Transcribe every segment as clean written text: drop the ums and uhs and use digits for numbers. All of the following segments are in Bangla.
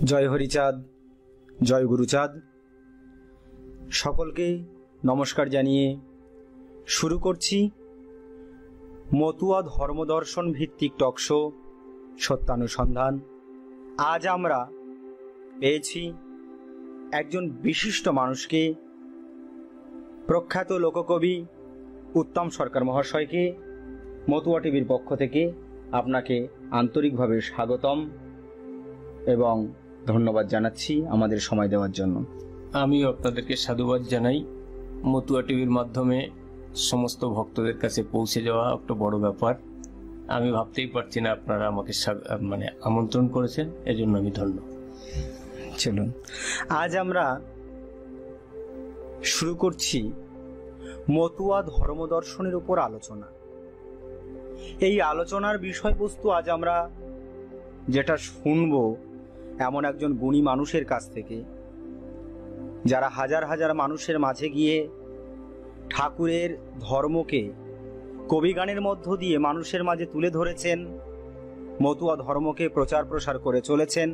জয় হরিচাঁদ, জয় গুরুচাঁদ। সকলকে নমস্কার জানিয়ে শুরু করছি মতুয়া ধর্মদর্শন ভিত্তিক টকশো সত্যানুসন্ধান। আজ আমরা পেয়েছি একজন বিশিষ্ট মানুষকে, প্রখ্যাত লোককবি উত্তম সরকার মহাশয়কে। মতুয়া টিভির পক্ষ থেকে আপনাকে আন্তরিকভাবে স্বাগতম এবং ধন্যবাদ জানাচ্ছি আমাদের সময় দেওয়ার জন্য। আমিও আপনাদেরকে সাধুবাদ জানাই। মতুয়া টিভির মাধ্যমে সমস্ত ভক্তদের কাছে পৌঁছে যাওয়া একটা বড় ব্যাপার। আমি ভাবতেই পারছি না আপনারা আমাকে আমন্ত্রণ করেছেন, এজন্য আমি ধন্য। চলুন, আজ আমরা শুরু করছি মতুয়া ধর্মদর্শনের উপর আলোচনা। এই আলোচনার বিষয়বস্তু আজ আমরা যেটা শুনব এমন একজন গুণী মানুষের কাছ থেকে, যারা হাজার হাজার মানুষের মাঝে গিয়ে ঠাকুরের ধর্মকে কবিগানের মধ্য দিয়ে মানুষের মাঝে তুলে ধরেছেন, মতুয়া ধর্মকে প্রচার প্রসার করে চলেছেন।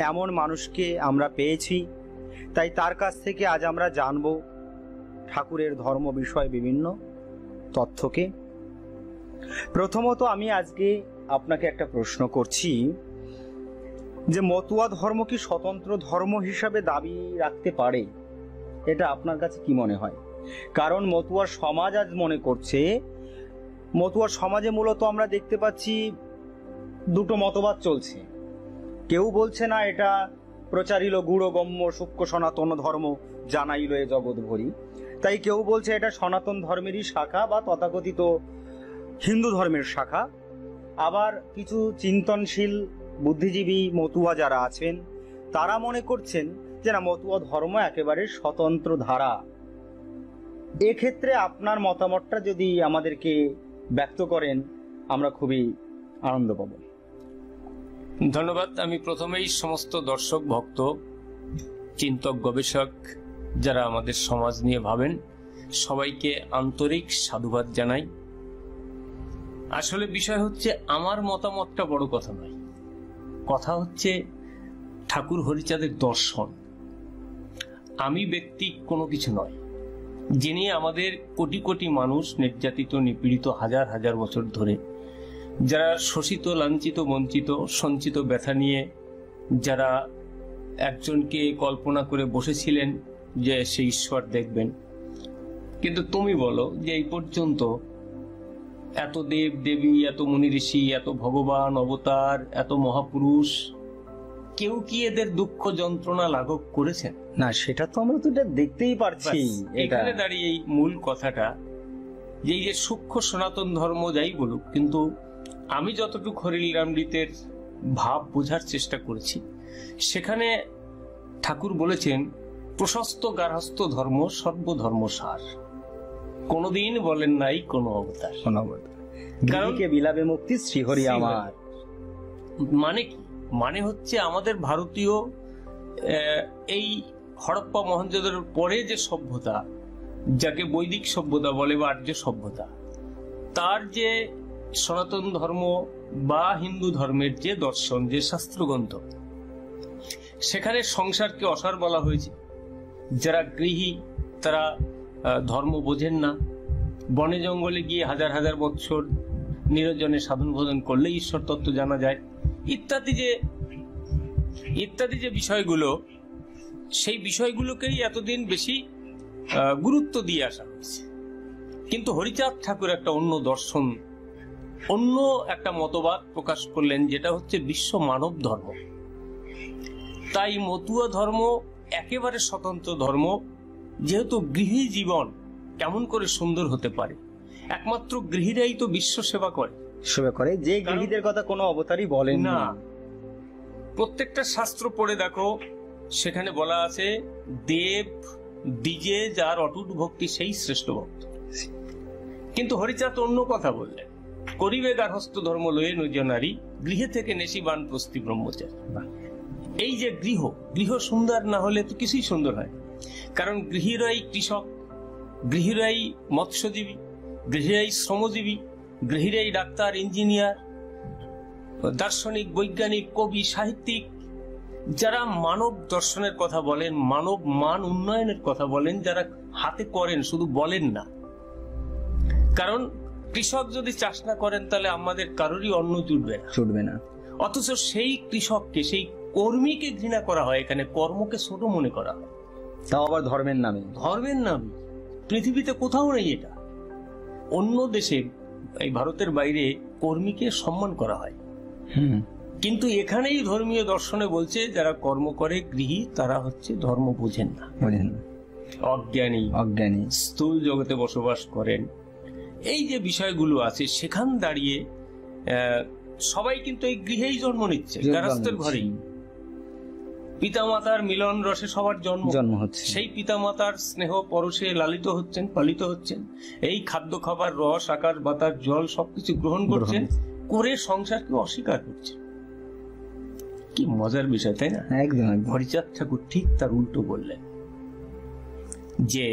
এমন মানুষকে আমরা পেয়েছি, তাই তার কাছ থেকে আজ আমরা জানব ঠাকুরের ধর্ম বিষয়ে বিভিন্ন তথ্যকে। প্রথমত আমি আজকে আপনাকে একটা প্রশ্ন করছি যে মতুয়া ধর্ম কি স্বতন্ত্র ধর্ম হিসাবে দাবি রাখতে পারে? এটা আপনার কাছে কি মনে হয়? কারণ মতুয়া সমাজ আজ মনে করছে, মতুয়া সমাজে মূলত আমরা দেখতে পাচ্ছি দুটো মতবাদ চলছে। কেউ বলছে না এটা প্রচারিল গূঢ়গম্য সূক্ষ্ম সনাতন ধর্ম, জানাইল এ জগৎ ভরি। তাই কেউ বলছে এটা সনাতন ধর্মেরই শাখা বা তথাকথিত হিন্দু ধর্মের শাখা। আবার কিছু চিন্তনশীল বুদ্ধিজীবী মতুয়া যারা আছেন তারা মনে করছেন যে না, মতুয়া ধর্ম একেবারে স্বতন্ত্র ধারা। এক্ষেত্রে আপনার মতামতটা যদি আমাদেরকে ব্যক্ত করেন আমরা খুবই আনন্দ পাব। ধন্যবাদ। আমি প্রথমেই সমস্ত দর্শক, ভক্ত, চিন্তক, গবেষক যারা আমাদের সমাজ নিয়ে ভাবেন সবাইকে আন্তরিক সাধুবাদ জানাই। আসলে বিষয় হচ্ছে আমার মতামতটা বড় কথা নয়, কথা হচ্ছে ঠাকুর হরিচাঁদের দর্শন। আমি ব্যক্তি কোনো কিছু নয়, যিনি আমাদের কোটি কোটি মানুষ নির্যাতিত নিপীড়িত হাজার হাজার বছর ধরে, যারা শোষিত, লাঞ্ছিত, বঞ্চিত, সঞ্চিত ব্যথা নিয়ে যারা একজনকে কল্পনা করে বসেছিলেন যে সে ঈশ্বর দেখবেন। কিন্তু তুমি বলো যে এই পর্যন্ত এত দেব দেবী, এত মুনি ঋষি, এত ভগবান অবতার, এত মহাপুরুষ, কেউ কি এদের দুঃখ যন্ত্রণা লাঘব করেছেন? না, সেটা তো আমরা তো দেখতেই পারছি। এখানে দাঁড়িয়ে এই মূল কথাটা যে এই যে সূক্ষ্ম সনাতন ধর্ম যাই বলুক, কিন্তু আমি যতটুকু হরিরামৃতের ভাব বোঝার চেষ্টা করেছি, সেখানে ঠাকুর বলেছেন প্রশস্ত গার্হস্থ ধর্ম সর্বধর্ম সার। কোনদিন বলেন নাই কোন অবতার। গৃহীকে বিলাবে মুক্তি শ্রীহরি আমার। মানে কি? মানে হচ্ছে আমাদের ভারতীয় এই হরপ্পা মহেঞ্জোদারোর পরে যে সভ্যতা, যাকে বৈদিক সভ্যতা বলে বা আর্য সভ্যতা, তার যে সনাতন ধর্ম বা হিন্দু ধর্মের যে দর্শন, যে শাস্ত্রগ্রন্থ, সেখানে সংসারকে অসার বলা হয়েছে। যারা গৃহী তারা ধর্ম বোঝেন না, বনে জঙ্গলে গিয়ে হাজার হাজার বছর নিরঞ্জনে সাধন ভোজন করলে ঈশ্বর তত্ত্ব জানা যায়, ইত্যাদি যে বিষয়গুলো, সেই বিষয়গুলোকেই এতদিন বেশি গুরুত্ব দিয়ে আসা হয়েছে। কিন্তু হরিচাঁদ ঠাকুর একটা অন্য দর্শন, অন্য একটা মতবাদ প্রকাশ করলেন, যেটা হচ্ছে বিশ্ব মানব ধর্ম। তাই মতুয়া ধর্ম একেবারে স্বতন্ত্র ধর্ম। যেহেতু গৃহী জীবন কেমন করে সুন্দর হতে পারে, একমাত্র গৃহীরাই তো বিশ্ব সেবা করে, যে গৃহীদের কথা কোনো অবতারই বলেন না। প্রত্যেকটা শাস্ত্র পড়ে দেখো, সেখানে বলা আছে দেব দ্বিজে যার অটুট ভক্তি সেই শ্রেষ্ঠ ভক্ত। কিন্তু হরিচাঁদ অন্য কথা বললেন, করিবে গার্হস্থ ধর্ম লয়ে নৈজ নারী, গৃহে থেকে নেশি বান প্রস্তি ব্রহ্মচারী। এই যে গৃহ সুন্দর না হলে তো কিছুই সুন্দর হয়। কারণ গৃহীরাই কৃষক, গৃহীরাই মৎস্যজীবী, গৃহীরাই শ্রমজীবী, গৃহীরাই ডাক্তার, ইঞ্জিনিয়ার, দার্শনিক, বৈজ্ঞানিক, কবি, সাহিত্যিক, যারা মানব দর্শনের কথা বলেন, মানব মান উন্নয়নের কথা বলেন, যারা হাতে করেন, শুধু বলেন না। কারণ কৃষক যদি চাষ না করেন তাহলে আমাদের কারোরই অন্ন জুটবে না। অথচ সেই কৃষককে, সেই কর্মীকে ঘৃণা করা হয়, এখানে কর্মকে ছোট মনে করা হয়, তাও আবার ধর্মের নামে। পৃথিবীতে কোথাও নেই এটা। অন্য দেশে, এই ভারতের বাইরে কর্মীকে সম্মান করা হয়, কিন্তু এখানেই ধর্মীয় দর্শনে বলছে যারা কর্ম করে গৃহী তারা হচ্ছে ধর্ম বোঝেন না, অজ্ঞানী, স্থূল জগতে বসবাস করেন। এই যে বিষয়গুলো আছে, সেখান দাঁড়িয়ে সবাই কিন্তু এই গৃহেই জন্ম নিচ্ছে, গারস্থের ঘরেই। পিতামাতার মিলন রসে সবার জন্ম হচ্ছে, সেই পিতামাতার স্নেহ পরশে লালিত হচ্ছেন, পালিত হচ্ছেন। এই খাদ্য খাবার, রস, আকাশ, বাতাস, জল সবকিছু গ্রহণ করছেন, করে সংসারকে অস্বীকার করছেন। কি মজার বিষয়, তাই না? একদম। হরিচাঁদ ঠাকুর ঠিক তার উল্টো বললেন যে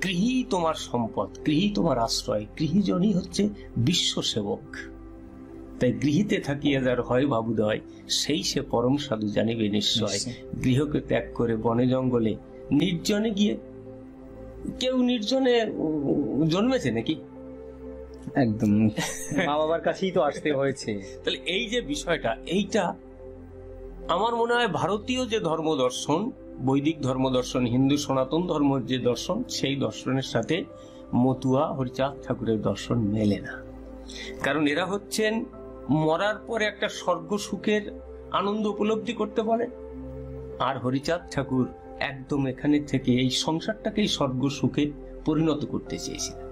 গৃহী তোমার সম্পদ, গৃহী তোমার আশ্রয়, গৃহীজনই হচ্ছে বিশ্ব সেবক। তাই গৃহীতে থাকিয়া যার হয় ভাবুদয়, সেই সে পরম সাধু জানিবে নিশ্চয়। গৃহকে ত্যাগ করে বনে জঙ্গলে নির্জনে গিয়ে, কেউ নির্জনে জন্মেছে নাকি? একদম, মা বাবার কাছেই তো আসতে হয়েছে। তাহলে এই যে বিষয়টা, এইটা আমার মনে হয় ভারতীয় যে ধর্ম দর্শন, বৈদিক ধর্ম দর্শন, হিন্দু সনাতন ধর্মের যে দর্শন, সেই দর্শনের সাথে মতুয়া হরিচাঁদ ঠাকুরের দর্শন মেলে না। কারণ এরা হচ্ছেন মরার পরে একটা স্বর্গ সুখের আনন্দ উপলব্ধি করতে বলে, আর হরিচাঁদ ঠাকুর একদম এখানে থেকে এই সংসারটাকেই স্বর্গ সুখে পরিণত করতে চেয়েছিলেন।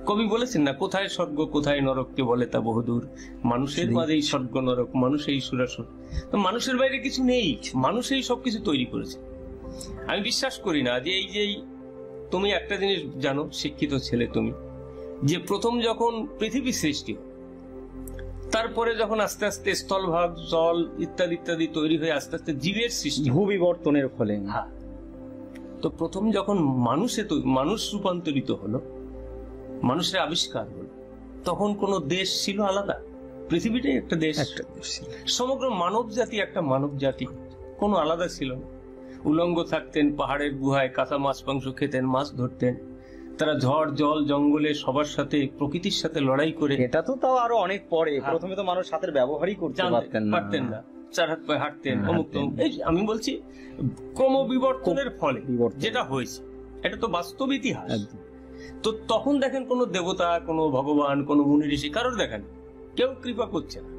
কবি বলেছেন না, কোথায় স্বর্গ কোথায় নরককে বলে তা বহুদূর, মানুষের মাঝেই স্বর্গ নরক, মানুষেই সুরাসুর। তো মানুষের বাইরে কিছু নেই, মানুষই সবকিছু তৈরি করেছে। আমি বিশ্বাস করি না যে এই যে, তুমি একটা জিনিস জানো, শিক্ষিত ছেলে তুমি, যে প্রথম যখন পৃথিবী সৃষ্টি, তারপরে যখন আস্তে আস্তে স্থলভাগ, জল ইত্যাদি ইত্যাদি তৈরি হয়ে আস্তে আস্তে জীবের সৃষ্টি, ভূবিবর্তনের ফলে, তো প্রথম যখন মানুষ রূপান্তরিত হলো, মানুষের আবিষ্কার হলো, তখন কোন দেশ ছিল আলাদা? পৃথিবীটাই একটা দেশ, সমগ্র মানব জাতি একটা মানব জাতি, কোনো আলাদা ছিল না। উলঙ্গ থাকতেন, পাহাড়ের গুহায় কাঁচা মাছ মাংস খেতেন, মাছ ধরতেন। তারা ঝড় জল জঙ্গলে সবার সাথে, প্রকৃতির সাথে লড়াই করে। এটা তো তাও আরো অনেক পরে, প্রথমে তো মানুষ হাতের ব্যবহারই করতে পারতেন না, চার হাত পায়ে হাঁটতেন, অমুক তমুক। আমি বলছি ক্রমবিবর্তনের ফলে যেটা হয়েছে, এটা তো বাস্তব ইতিহাস। তো তখন দেখেন কোন দেবতা, কোন ভগবান, কোন মুনি ঋষি কারোর দেখেন কেউ কৃপা করছে না।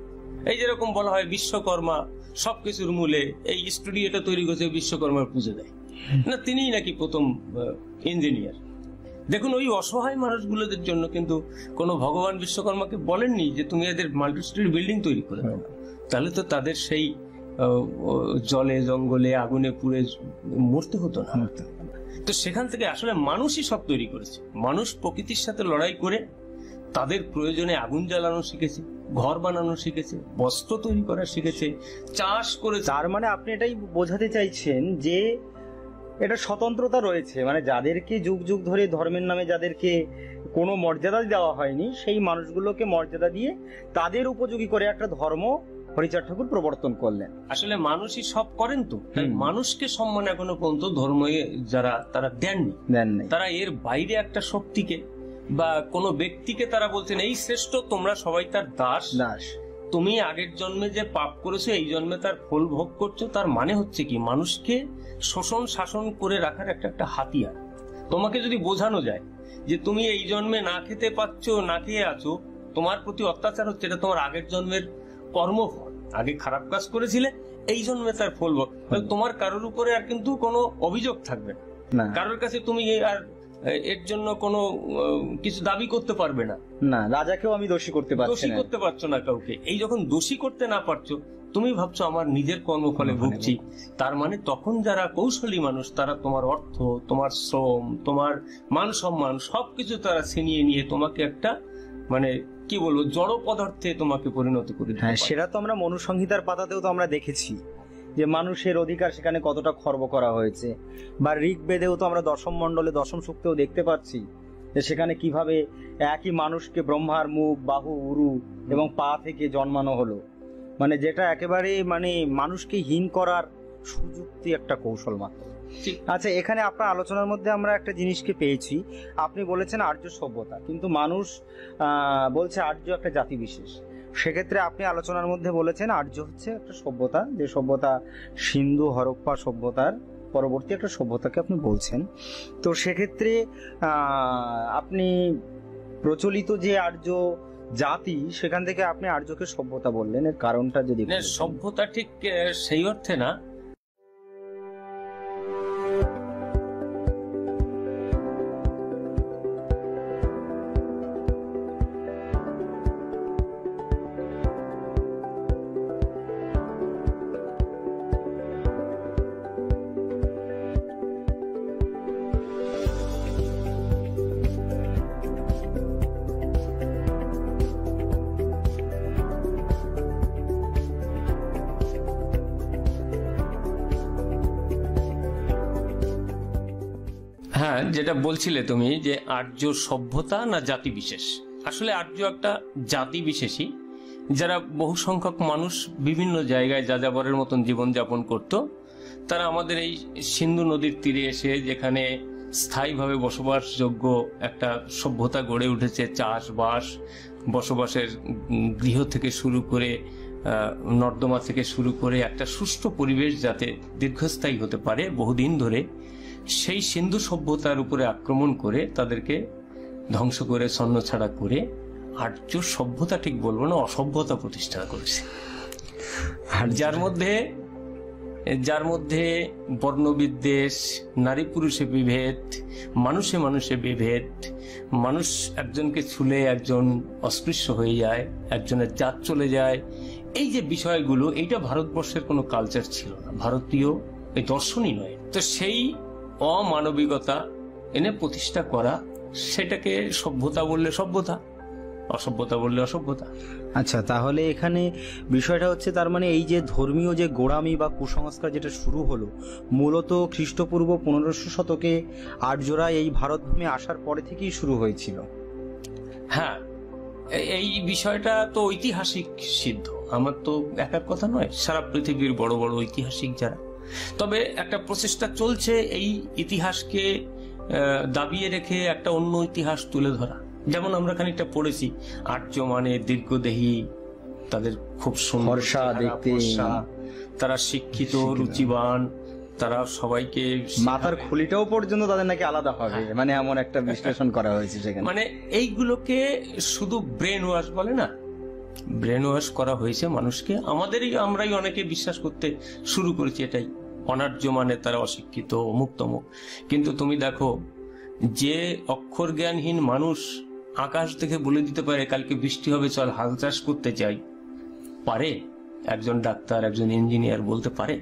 এই যেরকম বলা হয় বিশ্বকর্মা সবকিছুর মূলে, এই স্টুডিওটা তৈরি করেছে বিশ্বকর্মার পুজো দেয় না, তিনিই নাকি প্রথম ইঞ্জিনিয়ার। দেখুন, ওই অসহায় মানুষগুলোদের জন্য কিন্তু কোনো ভগবান বিশ্বকর্মাকে বলেননি যে তুমি এদের মাল্টি স্টোরি বিল্ডিং তৈরি করে দাও, তাহলে তো তাদের সেই জলে জঙ্গলে আগুনে পুড়ে মরতে হতো না। তো সেখান থেকে আসলে মানুষই সব তৈরি করেছে। মানুষ প্রকৃতির সাথে লড়াই করে তাদের প্রয়োজনে আগুন জ্বালানো শিখেছে, ঘর বানানো শিখেছে, বস্ত্র তৈরি করা শিখেছে, চাষ করে। তার মানে আপনি এটাই বোঝাতে চাইছেন যে এটা স্বতন্ত্রতা রয়েছে, মানে যাদেরকে যুগ যুগ ধরে ধর্মের নামে যাদেরকে কোনো মর্যাদা দেওয়া হয়নি, সেই মানুষগুলোকে মর্যাদা দিয়ে তাদের উপযোগী করে একটা ধর্ম হরিচাঁদ ঠাকুর প্রবর্তন করলেন। আসলে মানুষই সব করেন, তো মানুষকে সম্মান এখনো পর্যন্ত ধর্ম যারা তারা দেননি। তারা এর বাইরে একটা শক্তিকে বা কোনো ব্যক্তিকে তারা বলছেন এই শ্রেষ্ঠ, তোমরা সবাই তার দাস। তুমি আগের জন্মে যে পাপ করেছো, এই জন্মে তার ফল ভোগ করছো। তার মানে হচ্ছে কি, মানুষকে শোষণ শাসন করে রাখার একটা হাতিয়ার। তোমাকে যদি বোঝানো যায় যে তুমি এই জন্মে না খেতে পাচ্ছ, না খেয়ে আছো, তোমার প্রতি অত্যাচার হচ্ছে, এটা তোমার আগের জন্মের কর্মফল। আগে খারাপ কাজ করেছিলে, এই জন্মে তার ফল ভোগ। তোমার কারোর উপরে আর কিন্তু কোনো অভিযোগ থাকবে না, কারোর কাছে তুমি আর এর জন্য কোনো কিছু দাবি করতে পারবে না। রাজাকেও আমি দোষী করতে পারছো না কাউকে। এই যখন দোষী করতে না পারছো, তুমি ভাবছো আমার নিজের কর্মফলে ভুগছি। তার মানে তখন যারা কৌশলী মানুষ, তারা তোমার অর্থ, তোমার শ্রম, তোমার মান সম্মান সবকিছু তারা ছিনিয়ে নিয়ে তোমাকে একটা, মানে কি বলবো, জড় পদার্থে তোমাকে পরিণত করে দিতে পারে। সেটা তো আমরা মনুসংহিতার পাতাতেও তো আমরা দেখেছি যে মানুষের অধিকার সেখানে কতটা খর্ব করা হয়েছে, বা ঋগ্বেদেও তো আমরা দশম মণ্ডলে দশম সূক্তেও দেখতে পাচ্ছি যে সেখানে কিভাবে একই মানুষকে ব্রহ্মার মুখ, বাহু, উরু এবং পা থেকে জন্মানো হলো, মানে যেটা একেবারে মানে মানুষকে হীন করার সুযুক্তি, একটা কৌশল মাত্র। ঠিক। আচ্ছা, এখানে আপনার আলোচনার মধ্যে আমরা একটা জিনিসকে পেয়েছি, আপনি বলেছেন আর্য সভ্যতা, কিন্তু মানুষ বলছে আর্য একটা জাতি বিশেষ। সেক্ষেত্রে আপনি আলোচনার মধ্যে বলেছেন আর্য হচ্ছে একটা সভ্যতা, যে সভ্যতা সিন্ধু হরপ্পা সভ্যতার পরবর্তী একটা সভ্যতাকে আপনি বলছেন। তো সেক্ষেত্রে আপনি প্রচলিত যে আর্য জাতি, সেখান থেকে আপনি আর্যকে সভ্যতা বললেন, এর কারণটা যদি না, সভ্যতা ঠিক সেই অর্থে না। হ্যাঁ, যেটা বলছিলে তুমি যে আর্য সভ্যতা না জাতি বিশেষ, আসলে আর্য একটা জাতি বিশেষই, যারা বহু সংখ্যক মানুষ বিভিন্ন জায়গায় যাযাবরের মতন জীবনযাপন করত। তারা আমাদের এই সিন্ধু নদীর তীরে এসে, যেখানে স্থায়ীভাবে বসবাসযোগ্য একটা সভ্যতা গড়ে উঠেছে, চাষবাস, বসবাসের গৃহ থেকে শুরু করে নর্দমা থেকে শুরু করে একটা সুষ্ঠু পরিবেশ যাতে দীর্ঘস্থায়ী হতে পারে বহুদিন ধরে, সেই সিন্ধু সভ্যতার উপরে আক্রমণ করে তাদেরকে ধ্বংস করে ছন্নছাড়া করে আর্য সভ্যতা ঠিক বলবো না, অসভ্যতা প্রতিষ্ঠা করেছে, যার মধ্যে বর্ণবিদ্বেষ, নারী পুরুষে বিভেদ, মানুষে মানুষে বিভেদ, মানুষ একজনকে ছুলে একজন অস্পৃশ্য হয়ে যায়, একজনের জাত চলে যায়, এই যে বিষয়গুলো, এইটা ভারতবর্ষের কোনো কালচার ছিল না, ভারতীয় এই দর্শনই নয়। তো সেই অমানবিকতা এনে প্রতিষ্ঠা করা, সেটাকে সভ্যতা বললে সভ্যতা, অসভ্যতা বললে অসভ্যতা। আচ্ছা, তাহলে এখানে বিষয়টা হচ্ছে, তার মানে এই যে ধর্মীয় যে গোড়ামি বা কুসংস্কার যেটা শুরু হলো মূলত খ্রিস্টপূর্ব 1500 শতকে আর্যরা এই ভারতভূমি আসার পরে থেকেই শুরু হয়েছিল। হ্যাঁ, এই বিষয়টা তো ঐতিহাসিক সিদ্ধ, আমার তো একার কথা নয়, সারা পৃথিবীর বড় বড় ঐতিহাসিক যারা, তবে একটা প্রচেষ্টা চলছে এই ইতিহাসকে দাবিয়ে রেখে একটা অন্য ইতিহাস তুলে ধরা। যেমন আমরা খানিকটা পড়েছি, আর্য মানে দীর্ঘদেহী, তাদের খুব সুন্দর দেখতে, তারা শিক্ষিত, রুচিবান, তারা সবাইকে, মাথার খুলিটাও পর্যন্ত তাদের নাকি আলাদা হবে, মানে এমন একটা বিশ্লেষণ করা হয়েছে সেখানে। মানে এইগুলোকে শুধু ব্রেন ওয়াশ বলে না, ব্রেন ওয়াশ করা হয়েছে মানুষকে, আমরাই অনেকে বিশ্বাস করতে শুরু করেছি এটাই, অনার্য মানে তারা অশিক্ষিত, অমুক তমুক। কিন্তু তুমি দেখো, যে অক্ষর জ্ঞানহীন মানুষ আকাশ দেখে বলে দিতে পারে কালকে বৃষ্টি হবে, চল হাল চাষ করতে চাই, পারে? একজন ডাক্তার, একজন ইঞ্জিনিয়ার বলতে পারে?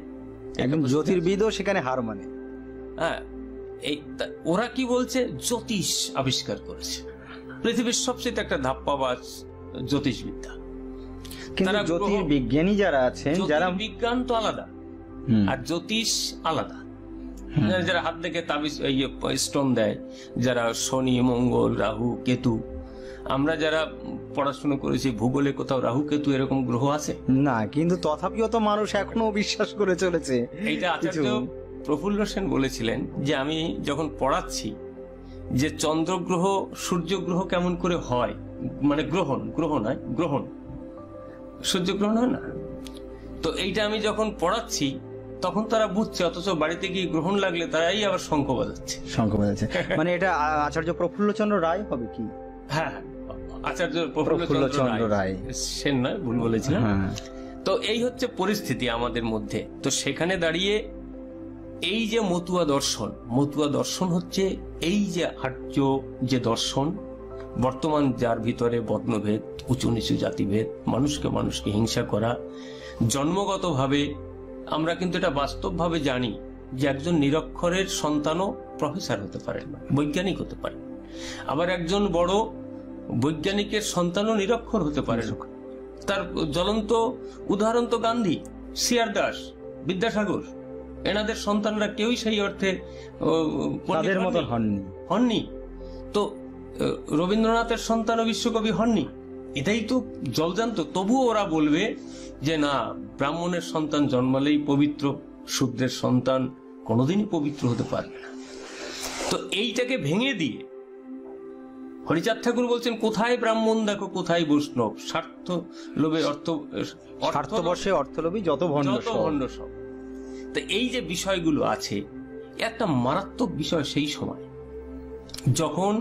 একজন জ্যোতির্বিদও সেখানে হার মানে। হ্যাঁ, ওরা কি বলছে? জ্যোতিষ আবিষ্কার করেছে, পৃথিবীর সবচেয়ে একটা ধাপ্পাবাজ জ্যোতিষবিদ্যা। কিন্তু জ্যোতির্বিজ্ঞানী যারা আছেন, যারা বিজ্ঞান তো আলাদা আর জ্যোতিষ আলাদা, যারা হাত দেখে তাবিজ স্টোন দেয়, যারা শনি, মঙ্গল, রাহু, কেতু, আমরা যারা পড়াশোনা করেছি ভূগোলে কোথাও রাহু কেতু এরকম গ্রহ আছে না, কিন্তু তথাপিও তো মানুষ এখনো বিশ্বাস করে চলেছে। এইটা আচার্য প্রফুল্ল সেন বলেছিলেন যে আমি যখন পড়াচ্ছি যে চন্দ্রগ্রহ সূর্যগ্রহ কেমন করে হয়, মানে গ্রহণ সূর্যগ্রহণ হয় না, তো এইটা আমি যখন পড়াচ্ছি তখন তারা বুঝছে, অথচ বাড়িতে গিয়ে গ্রহণ লাগলে তারাই আবার শঙ্খ বাজাচ্ছে। মানে এটা আচার্য প্রফুল্লচন্দ্র রায় হবে কি? হ্যাঁ, আচার্য প্রফুল্লচন্দ্র রায়, সেন নয়, ভুল বলেছিলাম। তো এই হচ্ছে পরিস্থিতি আমাদের মধ্যে। তো সেখানে দাঁড়িয়ে এই যে মতুয়া দর্শন হচ্ছে এই যে আর্য যে দর্শন, বর্তমান যার ভিতরে বর্ণভেদ, উঁচু নিচু জাতিভেদ, মানুষকে হিংসা করা, জন্মগতভাবে আমরা কিন্তু এটা বাস্তবভাবে জানি যে একজন নিরক্ষরের সন্তানও প্রফেসর হতে পারে, বৈজ্ঞানিক হতে পারে, আবার একজন বড় বৈজ্ঞানিকের সন্তানও নিরক্ষর হতে পারে। তার জ্বলন্ত উদাহরণ তো গান্ধী, সিআর দাস, বিদ্যাসাগর, এনাদের সন্তানরা কেউই সেই অর্থে তাদের মতো হননি। তো রবীন্দ্রনাথের সন্তানও বিশ্বকবি হননি, এটাই তো জলজান্ত। তবুও ওরা বলবে যে না, ব্রাহ্মণের সন্তান জন্মালেই পবিত্র, শূদ্রের সন্তান কোনোদিনই পবিত্র হতে পারবে না। তো এইটাকে ভেঙে দিয়ে হরিচাঁদ ঠাকুর বলছেন, কোথায় ব্রাহ্মণ দেখো, কোথায় বৈষ্ণব, স্বার্থ লোভে স্বার্থবশে অর্থলোভী যত ভণ্ড সব। তো এই যে বিষয়গুলো আছে, একটা মারাত্মক বিষয় সেই সময় যখন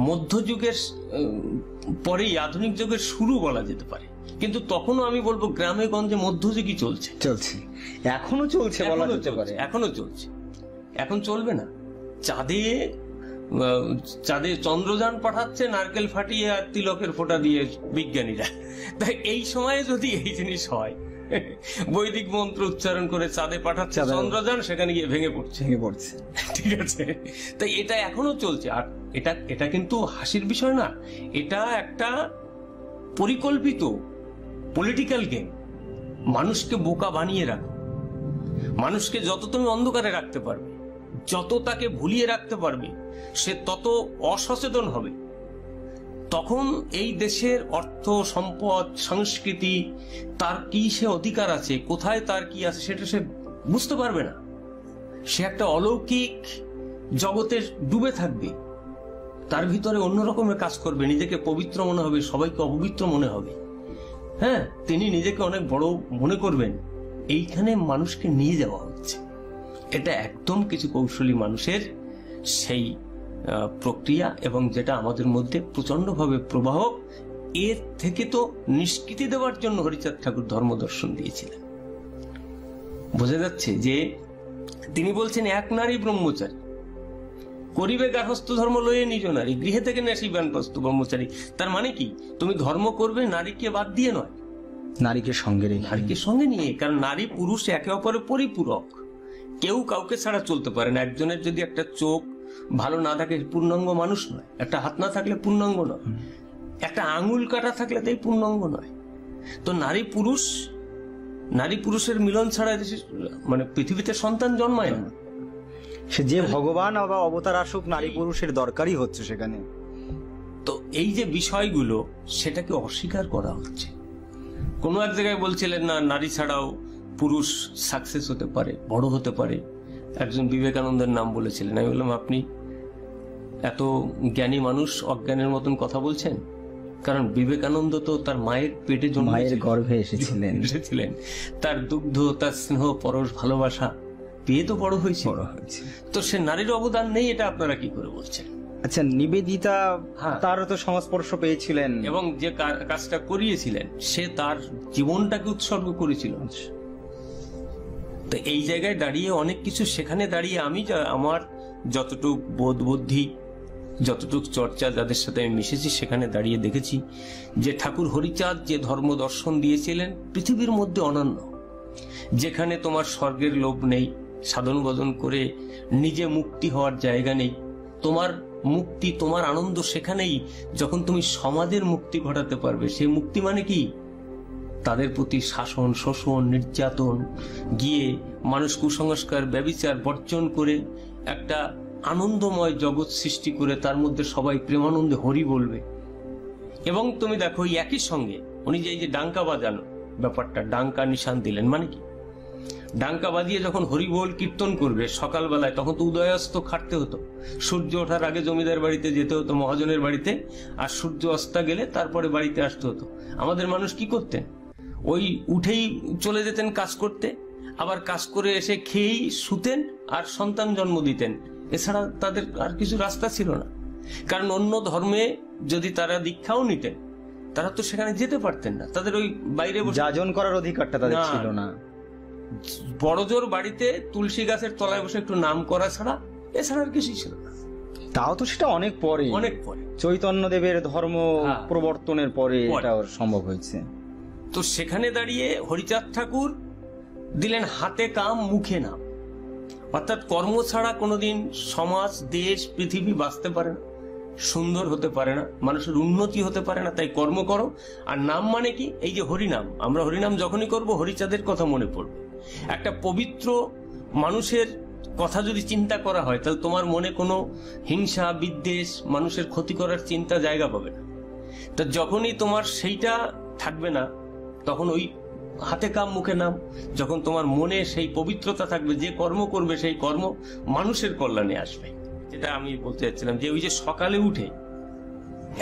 মধ্যযুগের পরেই আধুনিক যুগের শুরু বলা যেতে পারে, কিন্তু তখনও আমি বলবো গ্রামে গঞ্জে মধ্যযুগই চলছে। এখনো চলছে বলা যেতে পারে, এখনো চলছে। এখন চলবে না। চাঁদে চন্দ্রযান পাঠাচ্ছে নারকেল ফাটিয়ে আর তিলকের ফোঁটা দিয়ে বিজ্ঞানীরা। তাই এই সময়ে যদি এই জিনিস হয়, বৈদিক মন্ত্র উচ্চারণ করে চাঁদে পাঠাচ্ছে চন্দ্রযান, সেখানে গিয়ে ভেঙে পড়ছে। ঠিক আছে, তাই এটা এখনো চলছে। আর এটা কিন্তু হাসির বিষয় না, এটা একটা পরিকল্পিত পলিটিক্যাল গেম। মানুষকে বোকা বানিয়ে রাখো, মানুষকে যত তুমি অন্ধকারে রাখতে পারবে, যত তাকে ভুলিয়ে রাখতে পারবে, সে তত অসচেতন হবে। তখন এই দেশের অর্থ সম্পদ সংস্কৃতি, তার কি সে অধিকার আছে, কোথায় তার কি আছে, সেটা সে বুঝতে পারবে না। সে একটা অলৌকিক জগতে ডুবে থাকবে, তার ভিতরে অন্যরকমের কাজ করবে, নিজেকে পবিত্র মনে হবে, সবাইকে অপবিত্র মনে হবে। হ্যাঁ, তিনি নিজেকে অনেক বড় মনে করবেন। এইখানে মানুষকে নিয়ে যাওয়া হচ্ছে। এটা একদম কিছু কৌশলী মানুষের সেই প্রক্রিয়া, এবং যেটা আমাদের মধ্যে প্রচন্ডভাবে প্রবাহ। এর থেকে তো নিষ্কৃতি দেওয়ার জন্য হরিচাঁদ ঠাকুর ধর্ম দর্শন দিয়েছিলেন। বোঝা যাচ্ছে যে তিনি বলছেন, এক নারী ব্রহ্মচারী করিবে গার্হস্থ ধর্ম লয়ে নিজ নারী, গৃহে থেকে নেশি বানপ্রস্থ ব্রহ্মচারী। তার মানে কি, তুমি ধর্ম করবে নারীকে বাদ দিয়ে নয়, নারীকে সঙ্গে নিয়ে। কারণ নারী পুরুষ একে অপরের পরিপূরক, কেউ কাউকে ছাড়া চলতে পারে না। একজনের যদি একটা চোখ ভালো না থাকে, পূর্ণাঙ্গ মানুষ নয়। একটা হাত না থাকলে পূর্ণাঙ্গ নয়। একটা আঙুল কাটা থাকলে তাই পূর্ণাঙ্গ নয়। তো নারী পুরুষের মিলন ছাড়া মানে পৃথিবীতে সন্তান জন্মায় না। সে যে ভগবান বা অবতার আসুক, নারী পুরুষের দরকারই হচ্ছে সেখানে। তো এই যে বিষয়গুলো, সেটাকে অস্বীকার করা হচ্ছে। কোনো এক জায়গায় বলছিলেন না, নারী ছাড়াও পুরুষ সাকসেস হতে পারে, বড় হতে পারে। একজন বিবেকানন্দের নাম বলেছিলেন। আমি বললাম, আপনি এত জ্ঞানী মানুষ অজ্ঞানের মতন কথা বলছেন? কারণ বিবেকানন্দ তো তার মায়ের পেটে মায়ের গর্ভে এসেছিলেন। তার দুগ্ধ, তার স্নেহ, পরশ, ভালোবাসা পেয়ে তো বড় হয়েছে। তো সে নারীর অবদান নেই, এটা আপনারা কি করে বলছেন? আচ্ছা, নিবেদিতা তার তো সংস্পর্শ পেয়েছিলেন, এবং যে কাজটা করিয়েছিলেন সে তার জীবনটাকে উৎসর্গ করেছিল। তো এই জায়গায় দাঁড়িয়ে অনেক কিছু, সেখানে দাঁড়িয়ে আমি আমার যতটুক বোধ বুদ্ধি, যতটুক চর্চা, যাদের সাথে আমি মিশেছি, সেখানে দাঁড়িয়ে দেখেছি যে ঠাকুর হরিচাঁদ যে ধর্ম দর্শন দিয়েছিলেন পৃথিবীর মধ্যে অনন্য। যেখানে তোমার স্বর্গের লোভ নেই, সাধন ভজন করে নিজে মুক্তি হওয়ার জায়গা নেই, তোমার মুক্তি, তোমার আনন্দ সেখানেই যখন তুমি সমাজের মুক্তি ঘটাতে পারবে। সেই মুক্তি মানে কি? তাদের প্রতি শাসন, শোষণ, নির্যাতন গিয়ে মানুষ কুসংস্কার, ব্যভিচার বর্জন করে একটা আনন্দময় জগৎ সৃষ্টি করে তার মধ্যে সবাই প্রেমানন্দে হরি বলবে। এবং তুমি দেখো, একই সঙ্গে উনি যে এই যে ডাঙ্কা বাজানো ব্যাপারটা, ডাঙ্কা নিশান দিলেন, মানে কি? ডাঙ্কা বাজিয়ে যখন হরি বল কীর্তন করবে সকালবেলায়, তখন তো উদয়াস্ত খাটতে হতো। সূর্য ওঠার আগে জমিদার বাড়িতে যেতে হতো, মহাজনের বাড়িতে, আর সূর্য অস্তা গেলে তারপরে বাড়িতে আসতে হতো। আমাদের মানুষ কি করতেন? ওই উঠেই চলে যেতেন কাজ করতে, আবার কাজ করে এসে খেয়েই শুতেন আর সন্তান জন্ম দিতেন। এছাড়া তাদের আর কিছু রাস্তা ছিল না। কারণ অন্য ধর্মে যদি তারা দীক্ষাও নিতেন, তারা তো সেখানে যেতে পারতেন না। তাদের ওই বাইরে যাজন করার অধিকারটা তাদের ছিল না। বড়জোর বাড়িতে তুলসী গাছের তলায় বসে একটু নাম করা ছাড়া এছাড়া আর কিছুই ছিল না। তাও তো সেটা অনেক পরে চৈতন্যদেবের ধর্ম প্রবর্তনের পরে এটা সম্ভব হয়েছে। তো সেখানে দাঁড়িয়ে হরিচাঁদ ঠাকুর দিলেন হাতে কাম, মুখে নাম। অর্থাৎ কর্ম ছাড়া কোনোদিন সমাজ, দেশ, পৃথিবী বাঁচতে পারে না, সুন্দর হতে পারে না, মানুষের উন্নতি হতে পারে না। তাই কর্ম করো। আর নাম মানে কি? এই যে হরিনাম, আমরা হরিনাম যখনই করব হরিচাঁদের কথা মনে পড়বে। একটা পবিত্র মানুষের কথা যদি চিন্তা করা হয়, তাহলে তোমার মনে কোনো হিংসা, বিদ্বেষ, মানুষের ক্ষতি করার চিন্তা জায়গা পাবে না। তা যখনই তোমার সেইটা থাকবে না, তখন ওই হাতে কাম মুখে নাম। যখন তোমার মনে সেই পবিত্রতা থাকবে, যে কর্ম করবে সেই কর্ম মানুষের কল্যাণে আসবে। যেটা আমি বলতে চাচ্ছিলাম, যে ওই যে সকালে উঠে